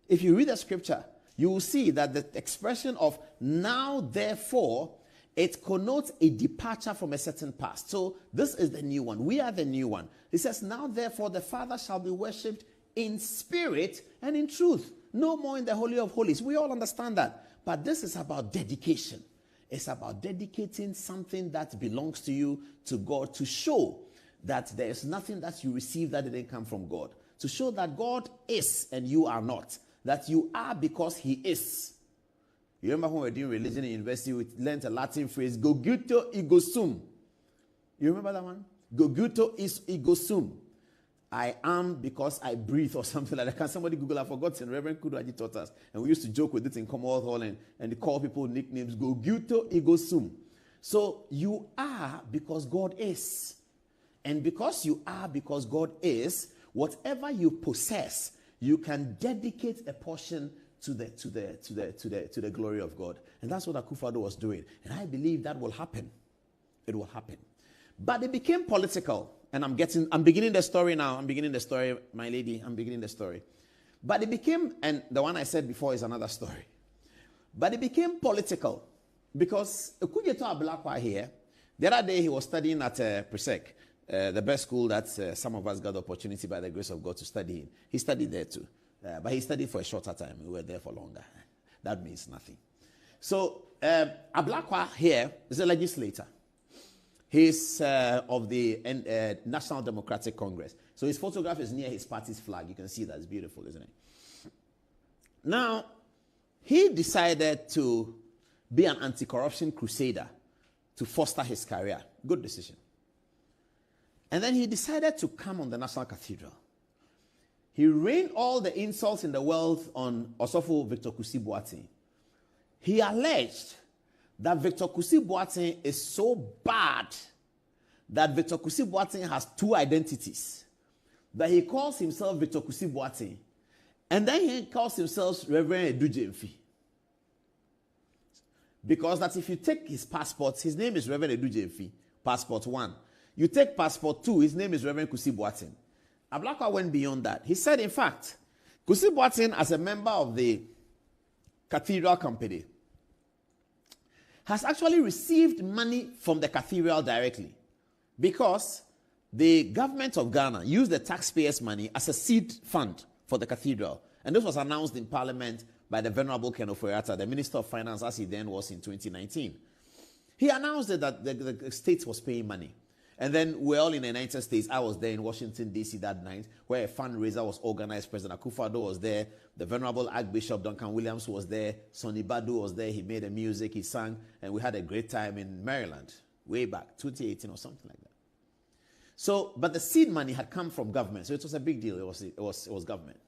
[SPEAKER 1] If you read the scripture, you will see that the expression of now therefore, it connotes a departure from a certain past. So this is the new one. We are the new one. It says, now therefore the Father shall be worshipped in spirit and in truth. No more in the Holy of Holies. We all understand that. But this is about dedication. It's about dedicating something that belongs to you to God to show that there is nothing that you receive that didn't come from God. To show that God is and you are not. That you are because he is. You remember when we were doing religion in university, we learned a Latin phrase, Gogito ego sum. You remember that one? Gogito is ego sum. I am because I breathe or something like that. Can somebody Google? I've forgotten. Reverend Kuduaji taught us. And we used to joke with it in Commonwealth Hall and call people nicknames. Gogito ego sum. So you are because God is. And because you are because God is, whatever you possess, you can dedicate a portion to the glory of God. And that's what Akufo-Addo was doing. And I believe that will happen. It will happen. But it became political. And I'm beginning the story now. I'm beginning the story, my lady. I'm beginning the story. But it became, and the one I said before is another story. But it became political. Because Okudzeto Ablakwa here, the other day he was studying at Presec, the best school that some of us got the opportunity by the grace of God to study in. He studied there too. But he studied for a shorter time. We were there for longer. That means nothing. So Ablakwa here is a legislator. He's of the National Democratic Congress. So his photograph is near his party's flag. You can see that. It's beautiful, isn't it? Now, he decided to be an anti-corruption crusader to foster his career. Good decision. And then he decided to come on the National Cathedral. He rained all the insults in the world on Osofo Victor Kusi Boateng. He alleged that Victor Kusi Boateng is so bad that Victor Kusi Boateng has two identities. That he calls himself Victor Kusi Boateng, and then he calls himself Reverend Edu Jemfi. Because that if you take his passport, his name is Reverend Edu Jemfi, passport 1. You take passport 2, his name is Reverend Kusi Boateng. Ablakwa went beyond that. He said, in fact, Kusi Boateng, as a member of the Cathedral Company, has actually received money from the cathedral directly, because the government of Ghana used the taxpayers' money as a seed fund for the cathedral. And this was announced in Parliament by the Venerable Ken Ofori-Atta, the Minister of Finance, as he then was in 2019. He announced that the state was paying money. And then we're all in the United States. I was there in Washington, D.C. that night, where a fundraiser was organized. President Akufo-Addo was there. The Venerable Archbishop Duncan Williams was there. Sonny Badu was there. He made the music. He sang. And we had a great time in Maryland, way back, 2018 or something like that. So, but the seed money had come from government. So it was a big deal. It was government.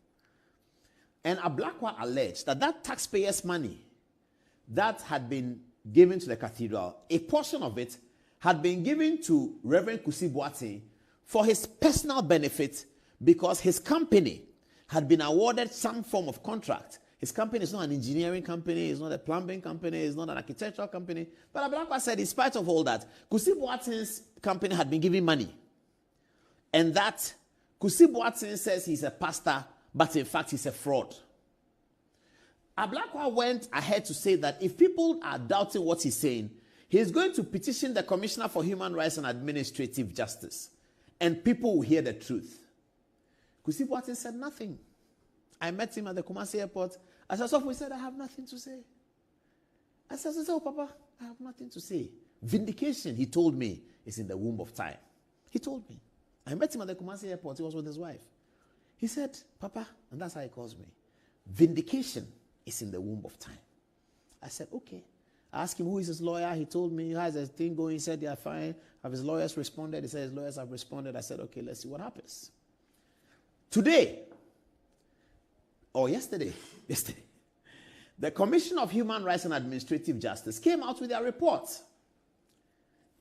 [SPEAKER 1] And Ablakwa alleged that taxpayers' money that had been given to the cathedral, a portion of it had been given to Reverend Kusi Boateng for his personal benefit, because his company had been awarded some form of contract. His company is not an engineering company, it's not a plumbing company, it's not an architectural company. But Ablakwa said, in spite of all that, Kusi Boateng's company had been giving money. And that Kusi Boateng says he's a pastor, but in fact he's a fraud. Ablakwa went ahead to say that if people are doubting what he's saying, he's going to petition the Commissioner for Human Rights and Administrative Justice, and people will hear the truth. Kusi Boateng said nothing. I met him at the Kumasi airport. As I saw, he said, I have nothing to say. I said, oh, Papa, I have nothing to say. Vindication, he told me, is in the womb of time. He told me. I met him at the Kumasi airport. He was with his wife. He said, Papa, and that's how he calls me, vindication is in the womb of time. I said, okay. I asked him who is his lawyer. He told me, how is the thing going? He said, they are fine. Have his lawyers responded? He said, his lawyers have responded. I said, okay, let's see what happens. Today, or yesterday, the Commission of Human Rights and Administrative Justice came out with their report.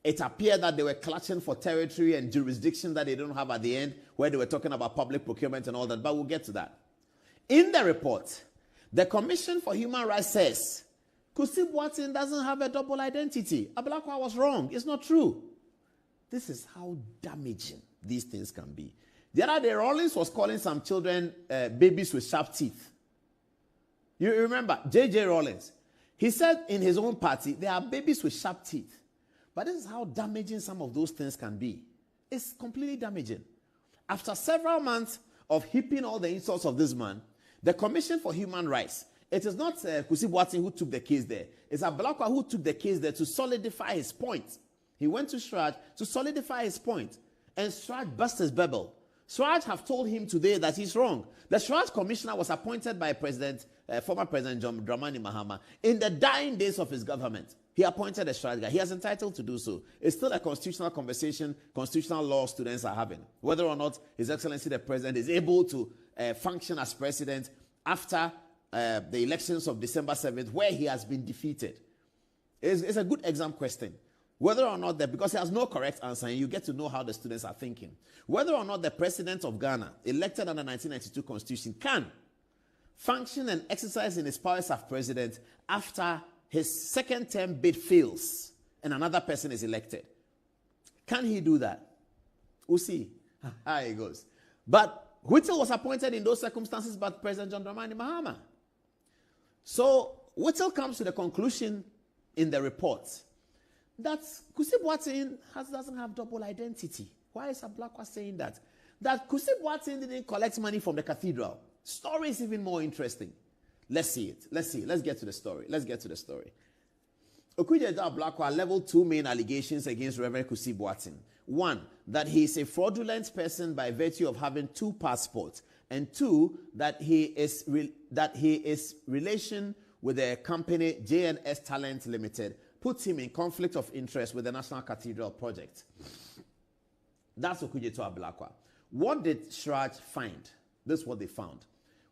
[SPEAKER 1] It appeared that they were clutching for territory and jurisdiction that they don't have at the end, where they were talking about public procurement and all that, but we'll get to that. In the report, the Commission for Human Rights says, Kusi Boateng doesn't have a double identity. Ablakwa was wrong. It's not true. This is how damaging these things can be. The other day, Rawlings was calling some children babies with sharp teeth. You remember, J.J. Rawlings. He said in his own party, there are babies with sharp teeth. But this is how damaging some of those things can be. It's completely damaging. After several months of heaping all the insults of this man, the Commission for Human Rights, it is not Kusi Boateng who took the case there. It's Ablakwa who took the case there to solidify his point. He went to Sraj to solidify his point. And Sraj burst his bubble. Sraj have told him today that he's wrong. The Sraj commissioner was appointed by former President John Dramani Mahama in the dying days of his government. He appointed a Sraj guy. He is entitled to do so. It's still a constitutional conversation constitutional law students are having. Whether or not His Excellency the President is able to function as president after the elections of December 7th, where he has been defeated. It's a good exam question. Whether or not because he has no correct answer, and you get to know how the students are thinking. Whether or not the president of Ghana, elected under the 1992 Constitution, can function and exercise in his powers as president after his second term bid fails and another person is elected. Can he do that? We'll see how it goes. But Whittle was appointed in those circumstances by President John Dramani Mahama. So Whittle comes to the conclusion in the report that Kusi Boateng doesn't have double identity. Why is Ablakwa saying that? That Kusi Boateng didn't collect money from the cathedral. Story is even more interesting. Let's see it. Let's get to the story. Okudzeto Ablakwa leveled two main allegations against Reverend Kusi Boateng. One, that he is a fraudulent person by virtue of having two passports. And two, that he is relation with the company JNS Talent Limited puts him in conflict of interest with the National Cathedral Project. That's Okudzeto Ablakwa. What did Sraj find? This is what they found.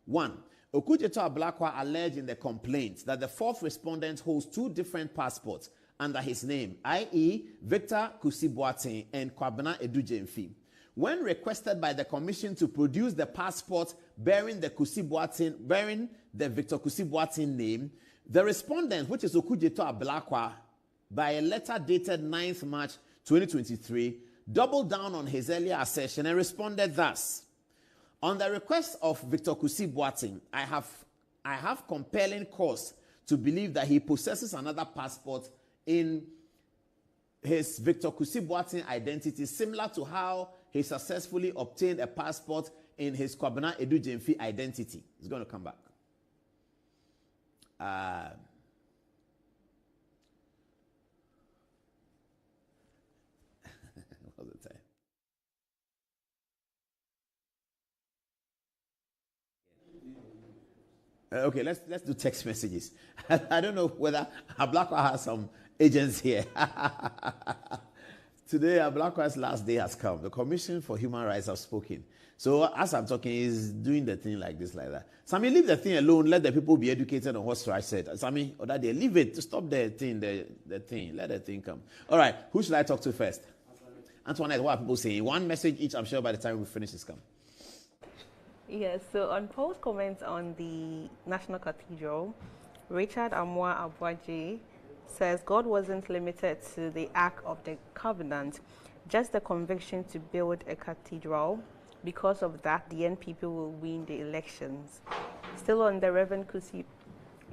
[SPEAKER 1] 1. Okudzeto Ablakwa alleged in the complaint that the fourth respondent holds 2 different passports under his name, i.e. Victor Kusi Boateng and Kwabena Edujemfi. When requested by the commission to produce the passport bearing the Victor Kusi Boateng name, the respondent, which is Okudzeto Ablakwa, by a letter dated 9th March 2023, doubled down on his earlier assertion and responded thus: on the request of Victor Kusi Boateng, I have compelling cause to believe that he possesses another passport in his Victor Kusi Boateng identity, similar to how he successfully obtained a passport in his Kwabena Edujemfi identity. He's going to come back. What's the time? Okay, let's do text messages. I don't know whether Ablakwa has some agents here. Today, Ablakwa's last day has come. The Commission for Human Rights have spoken. So as I'm talking, he's doing the thing like this, like that. Sammy, leave the thing alone. Let the people be educated on what Strach said. Sammy, or that they leave it to stop the thing, the thing. Let the thing come. All right, who should I talk to first? Antoinette, what are people saying? One message each. I'm sure by the time we finish this come.
[SPEAKER 13] Yes, so on Paul's comments on the National Cathedral, Richard Amwa Abwaje says God wasn't limited to the Ark of the Covenant, just the conviction to build a cathedral. Because of that, the NPP will win the elections. Still on the Reverend Kusi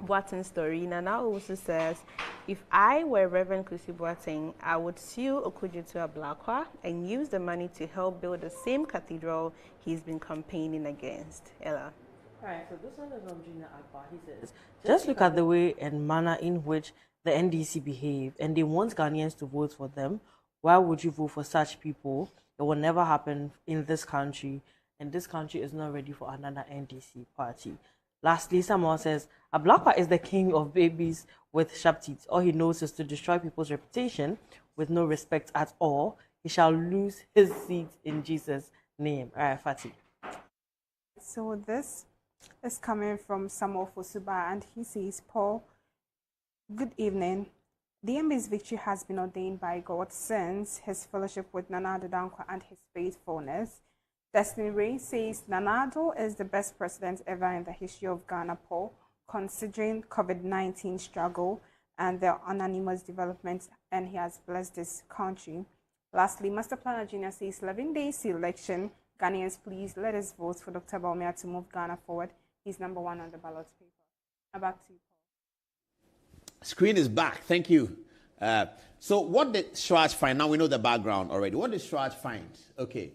[SPEAKER 13] Boateng story, Nana also says, if I were Reverend Kusi Boateng, I would sue Okudzeto Ablakwa and use the money to help build the same cathedral he's been campaigning against. Ella.
[SPEAKER 14] Alright, so this one is from Junior Akbar. He says, just look at the way and manner in which the NDC behave, and they want Ghanaians to vote for them. Why would you vote for such people? It will never happen in this country, and this country is not ready for another NDC party. Lastly, someone says, Ablakwa is the king of babies with sharp teeth. All he knows is to destroy people's reputation with no respect at all. He shall lose his seat in Jesus' name. All right, Fatih.
[SPEAKER 12] So this is coming from Samuel Fosuba, and he says, Paul, good evening. The MB's victory has been ordained by God since his fellowship with Nana Addo Dankwa and his faithfulness. Destiny Ray says, Nana Addo is the best president ever in the history of Ghana, Paul, considering COVID-19 struggle and the anonymous developments, and he has blessed this country. Lastly, Master Planner Junior says, 11 days to election. Ghanaians, please let us vote for Dr. Bawumia to move Ghana forward. He's number 1 on the ballot paper. Back to you, Paul.
[SPEAKER 1] Screen is back. Thank you. So what did Strach find? Now we know the background already. What did Strach find? Okay.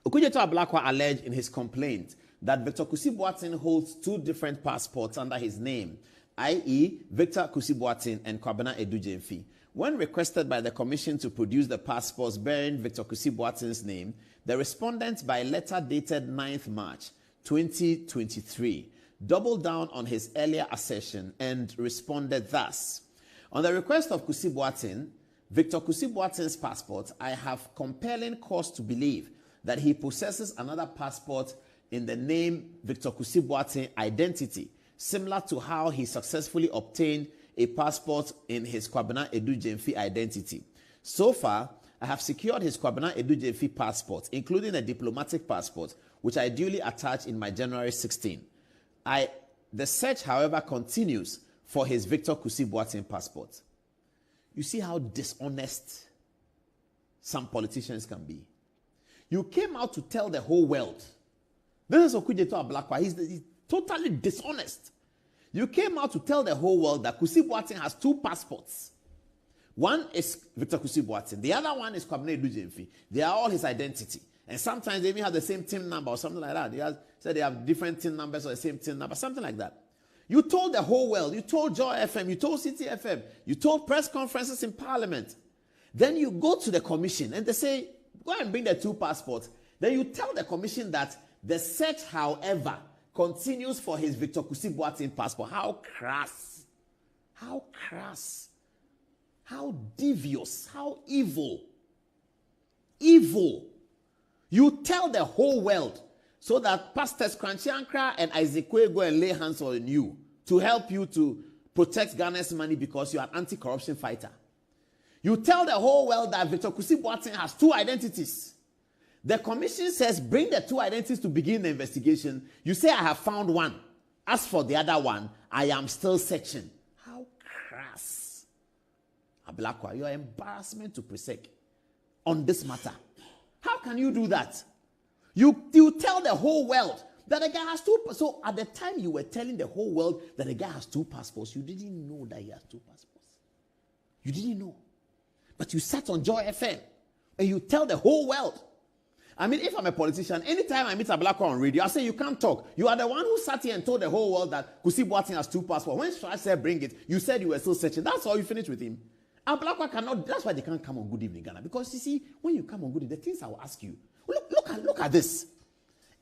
[SPEAKER 1] Okudzeto Ablakwa alleged in his complaint that Victor Kusi Boateng holds 2 different passports under his name, i.e. Victor Kusi Boateng and Kwabena Edujemfi. When requested by the commission to produce the passports bearing Victor Kusi Boateng's name, the respondent, by letter dated 9th March 2023, doubled down on his earlier assertion and responded thus: on the request of Kusi Boateng, Victor Kusi Boateng's passport, I have compelling cause to believe that he possesses another passport in the name Victor Kusi Boateng identity, similar to how he successfully obtained a passport in his Kwabena Edujemfi identity. So far, I have secured his Kwabena Edujemfi passport, including a diplomatic passport, which I duly attached in my January 16. The search, however, continues for his Victor Kusi Boateng passport. You see how dishonest some politicians can be. You came out to tell the whole world. This is Okudzeto Ablakwa. He's totally dishonest. You came out to tell the whole world that Kusi Boateng has 2 passports. One is Victor Kusi Boateng. The other one is Kwabena Edujemfi. They are all his identity. And sometimes they even have the same TIN number or something like that. They have different TIN numbers or the same TIN number, something like that. You told the whole world. You told Joy FM. You told City FM. You told press conferences in Parliament. Then you go to the commission and they say, go and bring the 2 passports. Then you tell the commission that the search, however, continues for his Victor Kusi Boateng passport. How crass. How crass. How devious. How evil. Evil. You tell the whole world. so that Pastors Kranchiankra and Isaac Kwe go and lay hands on you to help you to protect Ghana's money because you are an anti-corruption fighter. You tell the whole world that Victor Kusi Boateng has 2 identities. The commission says bring the 2 identities to begin the investigation. You say I have found one. As for the other one, I am still searching. How crass. Ablakwa, you are embarrassment to PRESEC on this matter. How can you do that? You tell the whole world that the guy has 2. So at the time you were telling the whole world that the guy has 2 passports, you didn't know that he has 2 passports. You didn't know. But you sat on Joy FM and you tell the whole world. I mean, if I'm a politician, anytime I meet Ablakwa on radio, I say you can't talk. You are the one who sat here and told the whole world that Kusi Boateng has 2 passports. When Shai said bring it, you said you were still searching. That's all you finished with him. Ablakwa cannot, that's why they can't come on Good Evening Ghana. Because you see, when you come on Good Evening, the things I will ask you, look at this.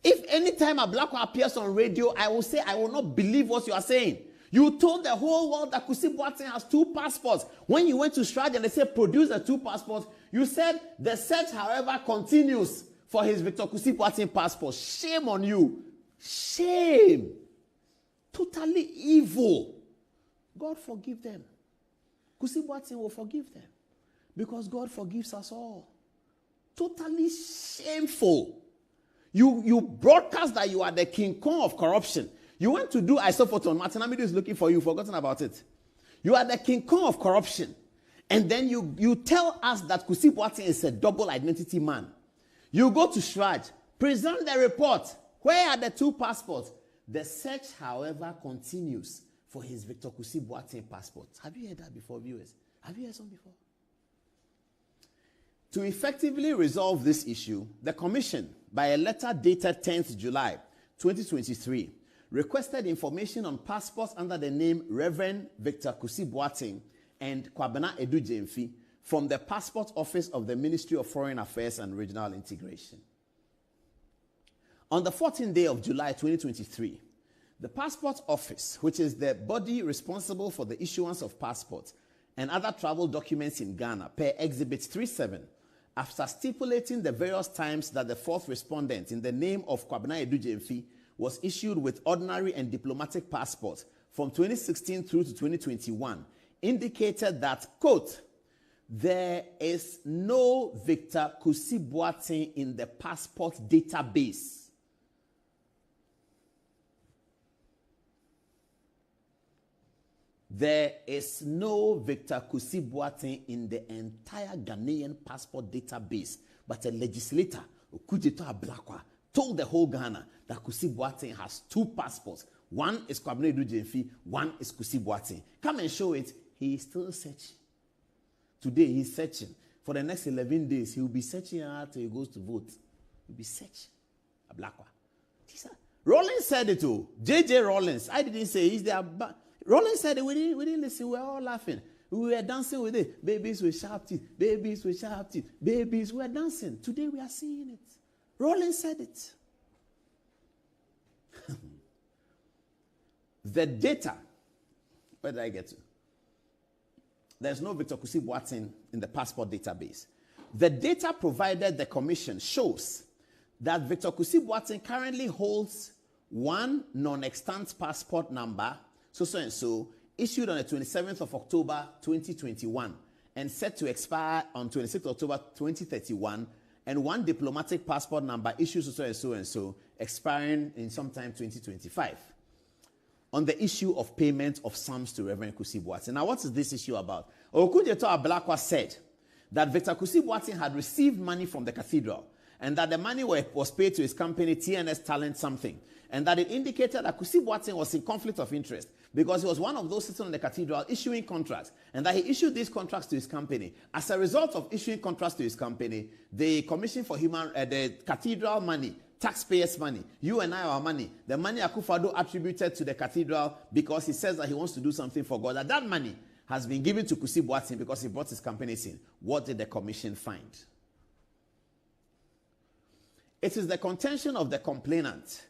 [SPEAKER 1] If anytime Ablakwa appears on radio, I will say, I will not believe what you are saying. You told the whole world that Kusi Boateng has 2 passports. When you went to Stride and they said, produce the 2 passports, you said the search, however, continues for his Victor Kusi Boateng passport. Shame on you. Shame. Totally evil. God forgive them. Kusi Boateng will forgive them. Because God forgives us all. Totally shameful. You broadcast that you are the King Kong of corruption. You went to do isophoton. Martin Amidu is looking for you. Forgotten about it. You are the King Kong of corruption. And then you tell us that Kusi Boateng is a double identity man. You go to Shraj, present the report. Where are the 2 passports? The search, however, continues for his Victor Kusi Boateng passport. Have you heard that before, viewers? Have you heard something before? To effectively resolve this issue, the Commission, by a letter dated 10th July 2023, requested information on passports under the name Reverend Victor Kusi Boateng and Kwabena Edu Jemfi from the Passport Office of the Ministry of Foreign Affairs and Regional Integration. On the 14th day of July 2023, the Passport Office, which is the body responsible for the issuance of passports and other travel documents in Ghana, per Exhibit 37, after stipulating the various times that the 4th respondent in the name of Kwabena Edu Jemfi was issued with ordinary and diplomatic passports from 2016 through to 2021, indicated that, quote, there is no Victor Kusi Boateng in the passport database. There is no Victor Kusi Boateng in the entire Ghanaian passport database. But a legislator, Okujeto Ablakwa, told the whole Ghana that Kusi Boateng has 2 passports. One is Kwabena Edu Jemfi, one is Kusi Boateng. Come and show it. He is still searching. Today he's searching. For the next 11 days, he will be searching until he goes to vote. He'll be searching. Ablakwa. Rollins said it too. J.J. Rollins. I didn't say he's there. Rollins said it. We didn't listen. We were all laughing. We were dancing with it. Babies with sharp teeth. Babies with sharp teeth. Babies were dancing. Today we are seeing it. Rollins said it. The data. Where did I get to? There's no Victor Kusi Boateng in the passport database. The data provided the commission shows that Victor Kusi Boateng currently holds 1 non-extant passport number, so, issued on the 27th of October 2021 and set to expire on 26th October 2031, and 1 diplomatic passport number issued so, expiring in sometime 2025. On the issue of payment of sums to Reverend Kusi Boateng. Now, what is this issue about? Okujeto Ablakwa said that Victor Kusi Boateng had received money from the cathedral and that the money was paid to his company, TNS Talent something, and that it indicated that Kusi Boateng was in conflict of interest because he was one of those sitting on the cathedral issuing contracts, and that he issued these contracts to his company. As a result of issuing contracts to his company, the Commission for the cathedral money, taxpayers' money, you and I, our money, the money Akufo-Addo attributed to the cathedral because he says that he wants to do something for God, that money has been given to Kusi Boateng because he brought his companies in. What did the commission find? It is the contention of the complainant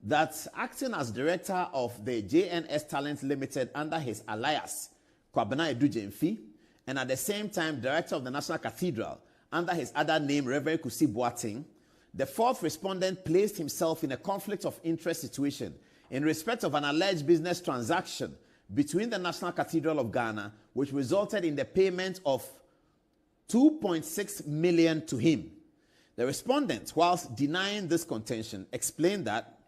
[SPEAKER 1] that acting as director of the JNS Talent Limited under his alias, Kwabena Edu Jemfi, and at the same time director of the National Cathedral under his other name, Reverend Kusi Boateng, The fourth respondent placed himself in a conflict of interest situation in respect of an alleged business transaction between the National Cathedral of Ghana, which resulted in the payment of 2.6 million to him. The respondent, whilst denying this contention, explained that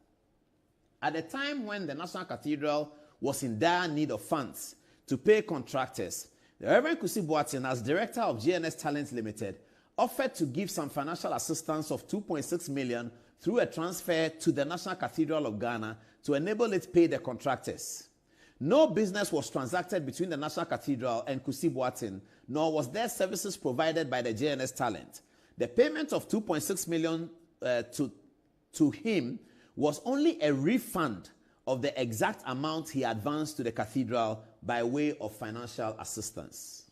[SPEAKER 1] at the time when the National Cathedral was in dire need of funds to pay contractors, the Reverend Kusi Boateng, as director of GNS Talent Limited, offered to give some financial assistance of 2.6 million through a transfer to the National Cathedral of Ghana to enable it pay the contractors. No business was transacted between the National Cathedral and Kusi Boateng, nor was there services provided by the JNS Talent. The payment of 2.6 million to him was only a refund of the exact amount he advanced to the cathedral by way of financial assistance.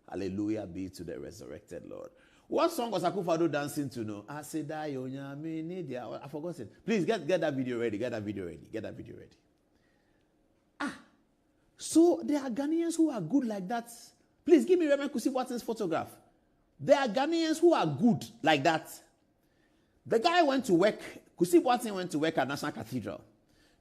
[SPEAKER 1] Hallelujah be to the resurrected Lord. What song was Akufo-Addo dancing to? No, I said, I forgot it. Please get that video ready. Get that video ready. So there are Ghanaians who are good like that. Please give me Reverend Kusi Boateng's photograph. There are Ghanaians who are good like that. The guy went to work, Kusi Boateng went to work at National Cathedral.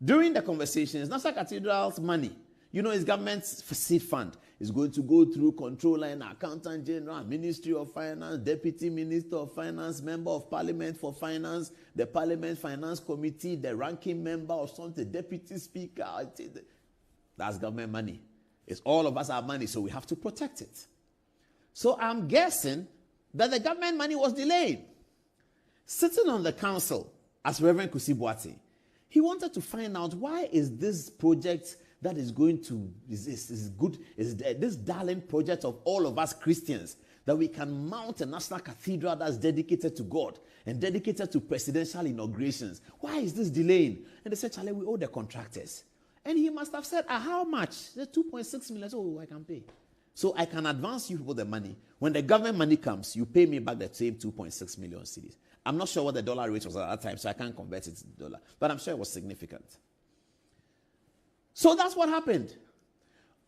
[SPEAKER 1] During the conversations, National Cathedral's money, his government's seed fund is going to go through Controller and Accountant General, Ministry of Finance, Deputy Minister of Finance, Member of Parliament for Finance, the Parliament Finance Committee, the ranking member or something, Deputy Speaker. That's government money. It's all of us our money, so we have to protect it. So I'm guessing that the government money was delayed. Sitting on the council as Reverend Kusi Boateng, he wanted to find out why is this project that is going to, is good, is this darling project of all of us Christians, that we can mount a national cathedral that's dedicated to God and dedicated to presidential inaugurations. Why is this delaying? And they said, Charlie, we owe the contractors. And he must have said, how much? The 2.6 million. Oh, I can pay. So I can advance you people the money. When the government money comes, you pay me back the same 2.6 million cedis. I'm not sure what the dollar rate was at that time, so I can't convert it to dollar. But I'm sure it was significant. So that's what happened.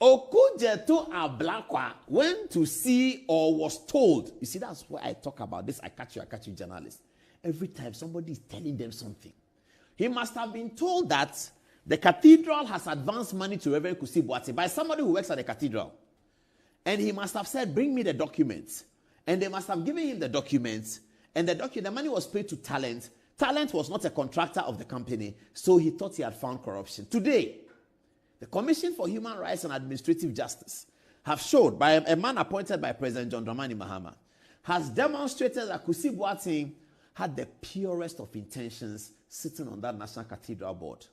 [SPEAKER 1] Okujeto Ablakwa went to see or was told. You see, that's why I talk about this. I catch you, journalists. Every time somebody is telling them something, he must have been told that the cathedral has advanced money to Reverend Kusi Boateng by somebody who works at the cathedral. And he must have said, bring me the documents. And they must have given him the documents. And the money was paid to Talent. Talent was not a contractor of the company, so he thought he had found corruption. Today, the Commission for Human Rights and Administrative Justice have showed by a man appointed by President John Dramani Mahama, has demonstrated that Kusi Boateng had the purest of intentions sitting on that National Cathedral board.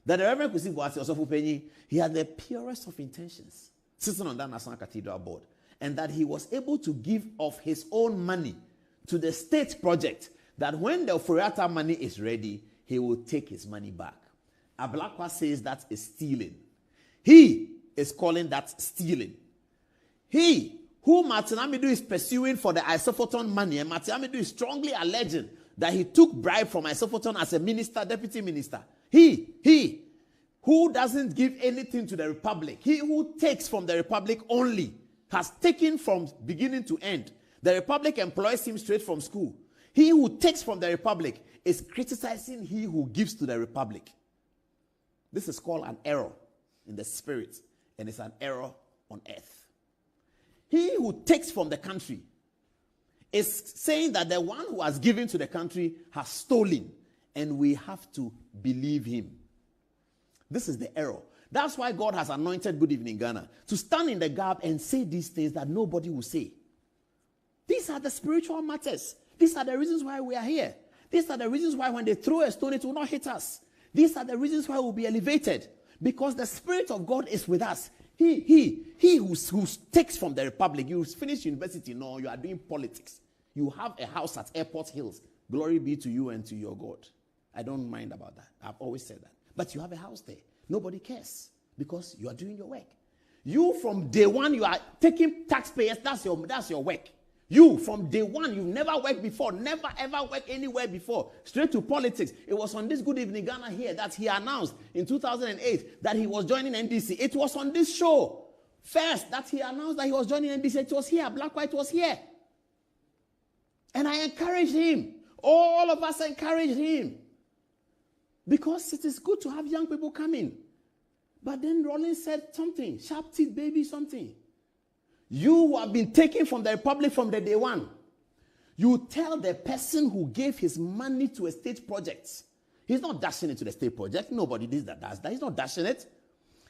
[SPEAKER 1] That the Reverend Kusi Boateng, also Penny, he had the purest of intentions sitting on that National Cathedral board, and that he was able to give of his own money to the state project, that when the Oforiatta money is ready, he will take his money back. Ablakwa says that is stealing. He is calling that stealing. He, who Martin Amidu is pursuing for the Isophoton money, and Martin Amidu is strongly alleging that he took bribe from Isophoton as a minister, deputy minister. He, who doesn't give anything to the Republic, he who takes from the Republic only, has taken from beginning to end. The Republic employs him straight from school. He who takes from the Republic is criticizing he who gives to the Republic. This is called an error in the spirit, and it's an error on earth. He who takes from the country is saying that the one who has given to the country has stolen, and we have to believe him. This is the error. That's why God has anointed Good Evening Ghana to stand in the gap and say these things that nobody will say. These are the spiritual matters. These are the reasons why we are here. These are the reasons why when they throw a stone, it will not hit us. These are the reasons why we'll be elevated. Because the Spirit of God is with us. He who takes from the Republic. You finish university, no, you are doing politics. You have a house at Airport Hills. Glory be to you and to your God. I don't mind about that. I've always said that. But you have a house there. Nobody cares because you are doing your work. You from day one, you are taking taxpayers. That's your work. You from day one, you've never worked before, never ever worked anywhere before. Straight to politics. It was on this Good Evening Ghana here that he announced in 2008 that he was joining NDC. It was on this show first that he announced that he was joining NDC. It was here. Black White was here. And I encouraged him. All of us encouraged him because it is good to have young people coming. But then Rollins said something, sharp teeth baby something. You who have been taken from the Republic from the day one, you tell the person who gave his money to a state project. He's not dashing into the state project. Nobody does that. He's not dashing it.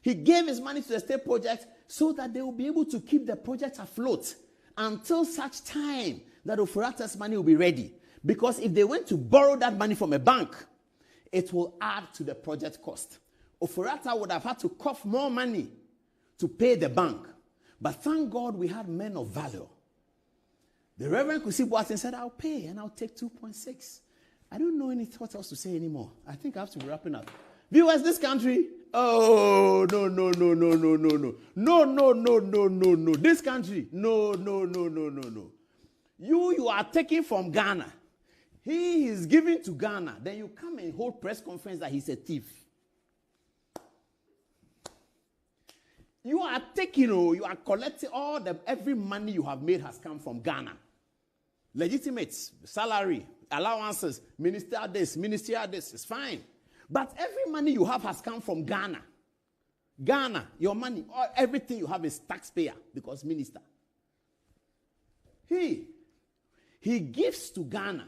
[SPEAKER 1] He gave his money to the state project so that they will be able to keep the project afloat until such time that Ofori-Atta's money will be ready. Because if they went to borrow that money from a bank, it will add to the project cost. Ofori-Atta would have had to cough more money to pay the bank. But thank God we had men of value. The Reverend Kwesi Boateng said, I'll pay and I'll take 2.6. I don't know what else to say anymore. I think I have to be wrapping up. Viewers, this country, oh, no. No. This country, no. You are taking from Ghana. He is giving to Ghana. Then you come and hold press conference that he's a thief. You are taking, you are collecting every money you have made has come from Ghana. Legitimate, salary, allowances, minister this, it's fine. But every money you have has come from Ghana. Ghana, your money, everything you have is taxpayer because minister. He gives to Ghana.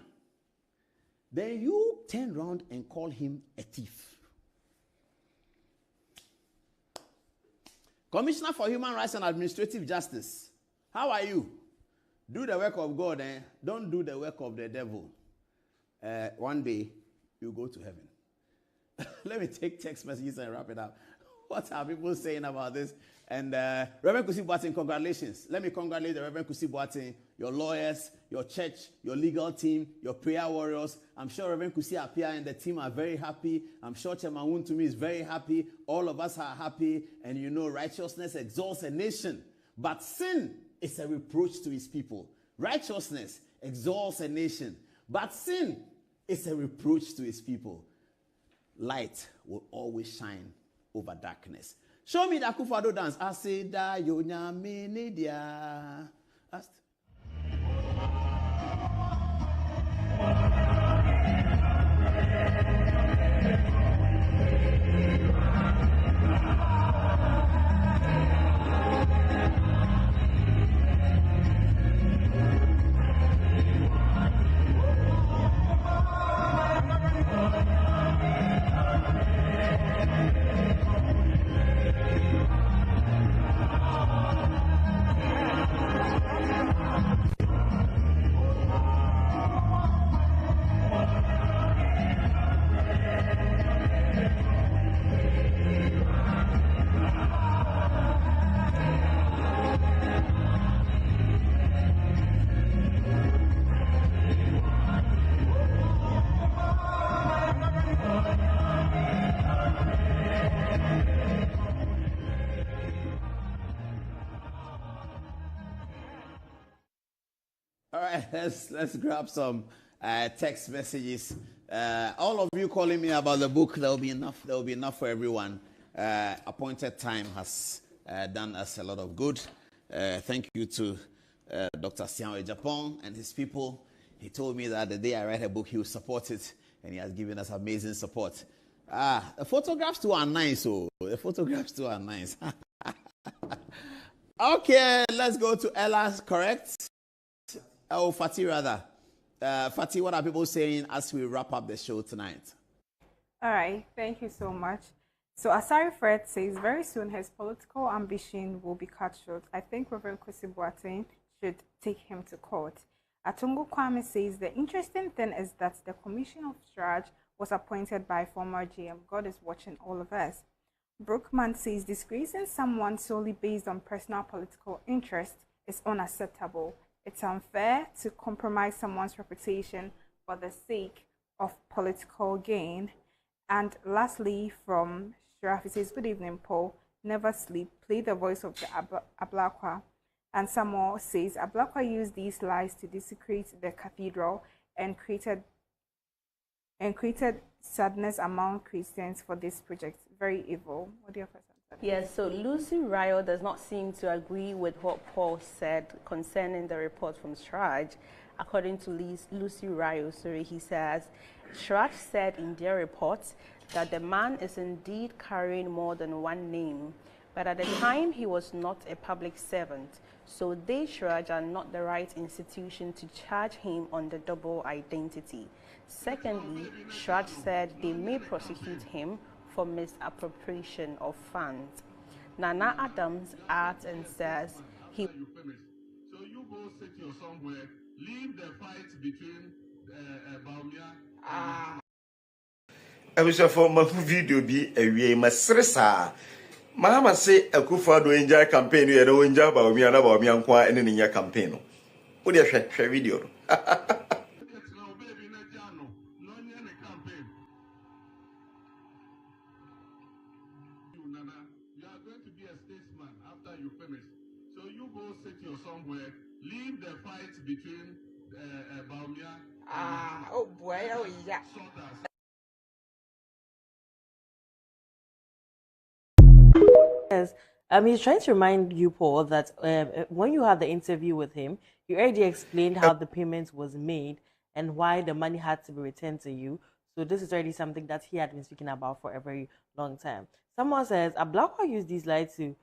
[SPEAKER 1] Then you turn around and call him a thief. Commissioner for Human Rights and Administrative Justice, how are you? Do the work of God, don't do the work of the devil. One day, you go to heaven. Let me take text messages and wrap it up. What are people saying about this? And Reverend Kwesi Boateng, congratulations. Let me congratulate the Reverend Kwesi Boateng, your lawyers, your church, your legal team, your prayer warriors. I'm sure Reverend Kwesi Appiah and the team are very happy. I'm sure Chairman Wontumi is very happy. All of us are happy. And righteousness exalts a nation. But sin is a reproach to his people. Righteousness exalts a nation. But sin is a reproach to his people. Light will always shine over darkness. Show me the Akufo-Addo dance. I say da yo nyame ne dia. Let's grab some text messages. All of you calling me about the book, there will be enough. There will be enough for everyone. Appointed time has done us a lot of good. Thank you to Dr. Sian Japan and his people. He told me that the day I write a book, he will support it, and he has given us amazing support. The photographs too are nice. The photographs too are nice. Okay, let's go to Ella, correct? Oh, Fatih rather. Fatih, what are people saying as we wrap up the show tonight?
[SPEAKER 12] All right, thank you so much. So Asari Fred says, very soon his political ambition will be cut short. I think Reverend Kwesi Boateng should take him to court. Atungo Kwame says, the interesting thing is that the Commission of Straj was appointed by former GM. God is watching all of us. Brookman says, disgracing someone solely based on personal political interest is unacceptable. It's unfair to compromise someone's reputation for the sake of political gain. And lastly, from Sharafi says, good evening, Paul. Never sleep. Play the voice of the Ablakwa. And Samuel says, Ablakwa used these lies to desecrate the cathedral and created sadness among Christians for this project. Very evil. What do you have to say?
[SPEAKER 13] Yes, so Lucy Ryo does not seem to agree with what Paul said concerning the report from Straj. according to Lucy Ryo, he says, Shraj said in their report that the man is indeed carrying more than one name, but at the time he was not a public servant, so they, Shraj, are not the right institution to charge him on the double identity. Secondly, Shraj said they may prosecute him for misappropriation of funds. Nana Adams adds and says he...
[SPEAKER 11] So you go sit your somewhere, leave the fight between Bawumia
[SPEAKER 18] I wish for my video be a way masresa. Mama say Akufo-Addo enjoy campaign you know enjoy Bawumia na Bawumia nkwa ene nya campaign. Wo dey hwe video.
[SPEAKER 11] Somewhere, leave the fight between Bawumia
[SPEAKER 5] oh boy, oh yeah.
[SPEAKER 14] Yes, he's trying to remind you, Paul, that when you had the interview with him, you already explained how the payment was made and why the money had to be returned to you. So this is already something that he had been speaking about for a very long time. Someone says, Ablakwa used these lies to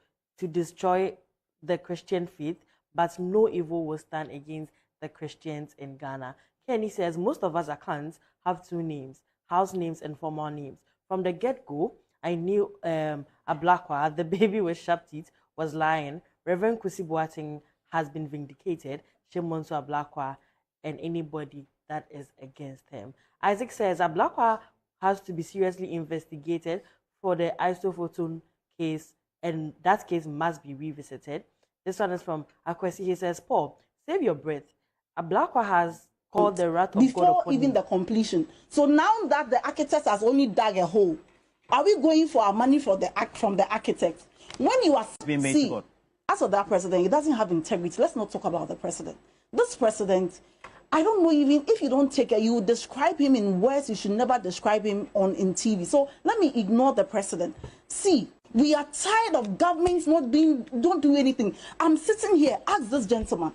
[SPEAKER 14] destroy the Christian faith, but no evil will stand against the Christians in Ghana. Kenny says, most of us accounts have two names, house names and formal names. From the get-go, I knew Ablakwa, the baby with sharp teeth, was lying. Reverend Kusi Boateng has been vindicated. Shemonso Ablakwa and anybody that is against him. Isaac says, Ablakwa has to be seriously investigated for the Isophoton case, and that case must be revisited. This one is from Akwesi. He says, Paul, save your breath. Ablakwa has called the wrath of God
[SPEAKER 4] before
[SPEAKER 14] upon
[SPEAKER 4] even
[SPEAKER 14] him.
[SPEAKER 4] the completion. So now that the architect has only dug a hole, are we going for our money from the architect? When you are see, as for that president, he doesn't have integrity. Let's not talk about the president. This president, I don't know, even if you don't take it, you describe him in words you should never describe him in TV. So let me ignore the president. See, we are tired of governments don't do anything. I'm sitting here, ask this gentleman,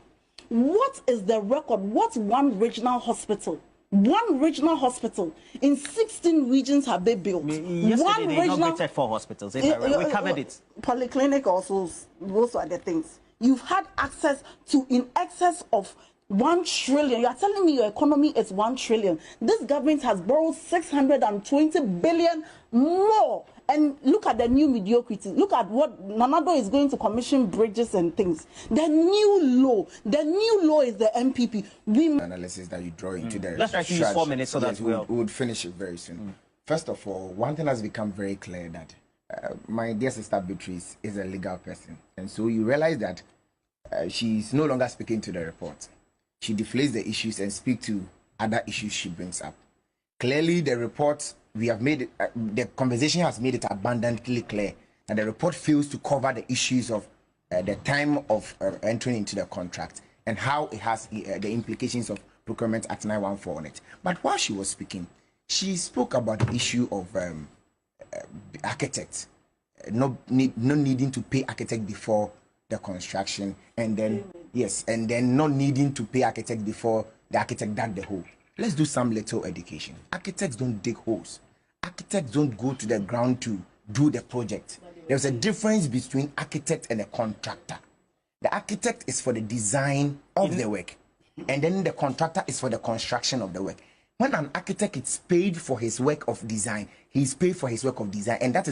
[SPEAKER 4] what is the record? What's one regional hospital? One regional hospital in 16 regions have they built?
[SPEAKER 19] Yesterday they inaugurated 4 hospitals. We covered it.
[SPEAKER 4] Polyclinic also, those are the things. You've had access to in excess of 1 trillion. You are telling me your economy is 1 trillion. This government has borrowed 620 billion more. And look at the new mediocrity. Look at what Nanado is going to commission bridges and things. The new law is the MPP.
[SPEAKER 20] Analysis that you draw into the
[SPEAKER 19] Let's try to use 4 minutes so that
[SPEAKER 20] we would finish it very soon. First of all, one thing has become very clear that my dear sister Beatrice is a legal person. And so you realize that she's no longer speaking to the report. She deflates the issues and speaks to other issues she brings up. Clearly, the report, we have made it, the conversation has made it abundantly clear that the report fails to cover the issues of the time of entering into the contract and how it has the implications of Procurement Act 914 on it. But while she was speaking, she spoke about the issue of architects, not needing to pay architect before the construction, and then and then not needing to pay architect before the architect dug the hole. Let's do some little education. Architects don't dig holes. Architects don't go to the ground to do the project. There's a difference between architect and a contractor. The architect is for the design of the work, and then the contractor is for the construction of the work. When an architect is paid for his work of design, he's paid for his work of design, and that is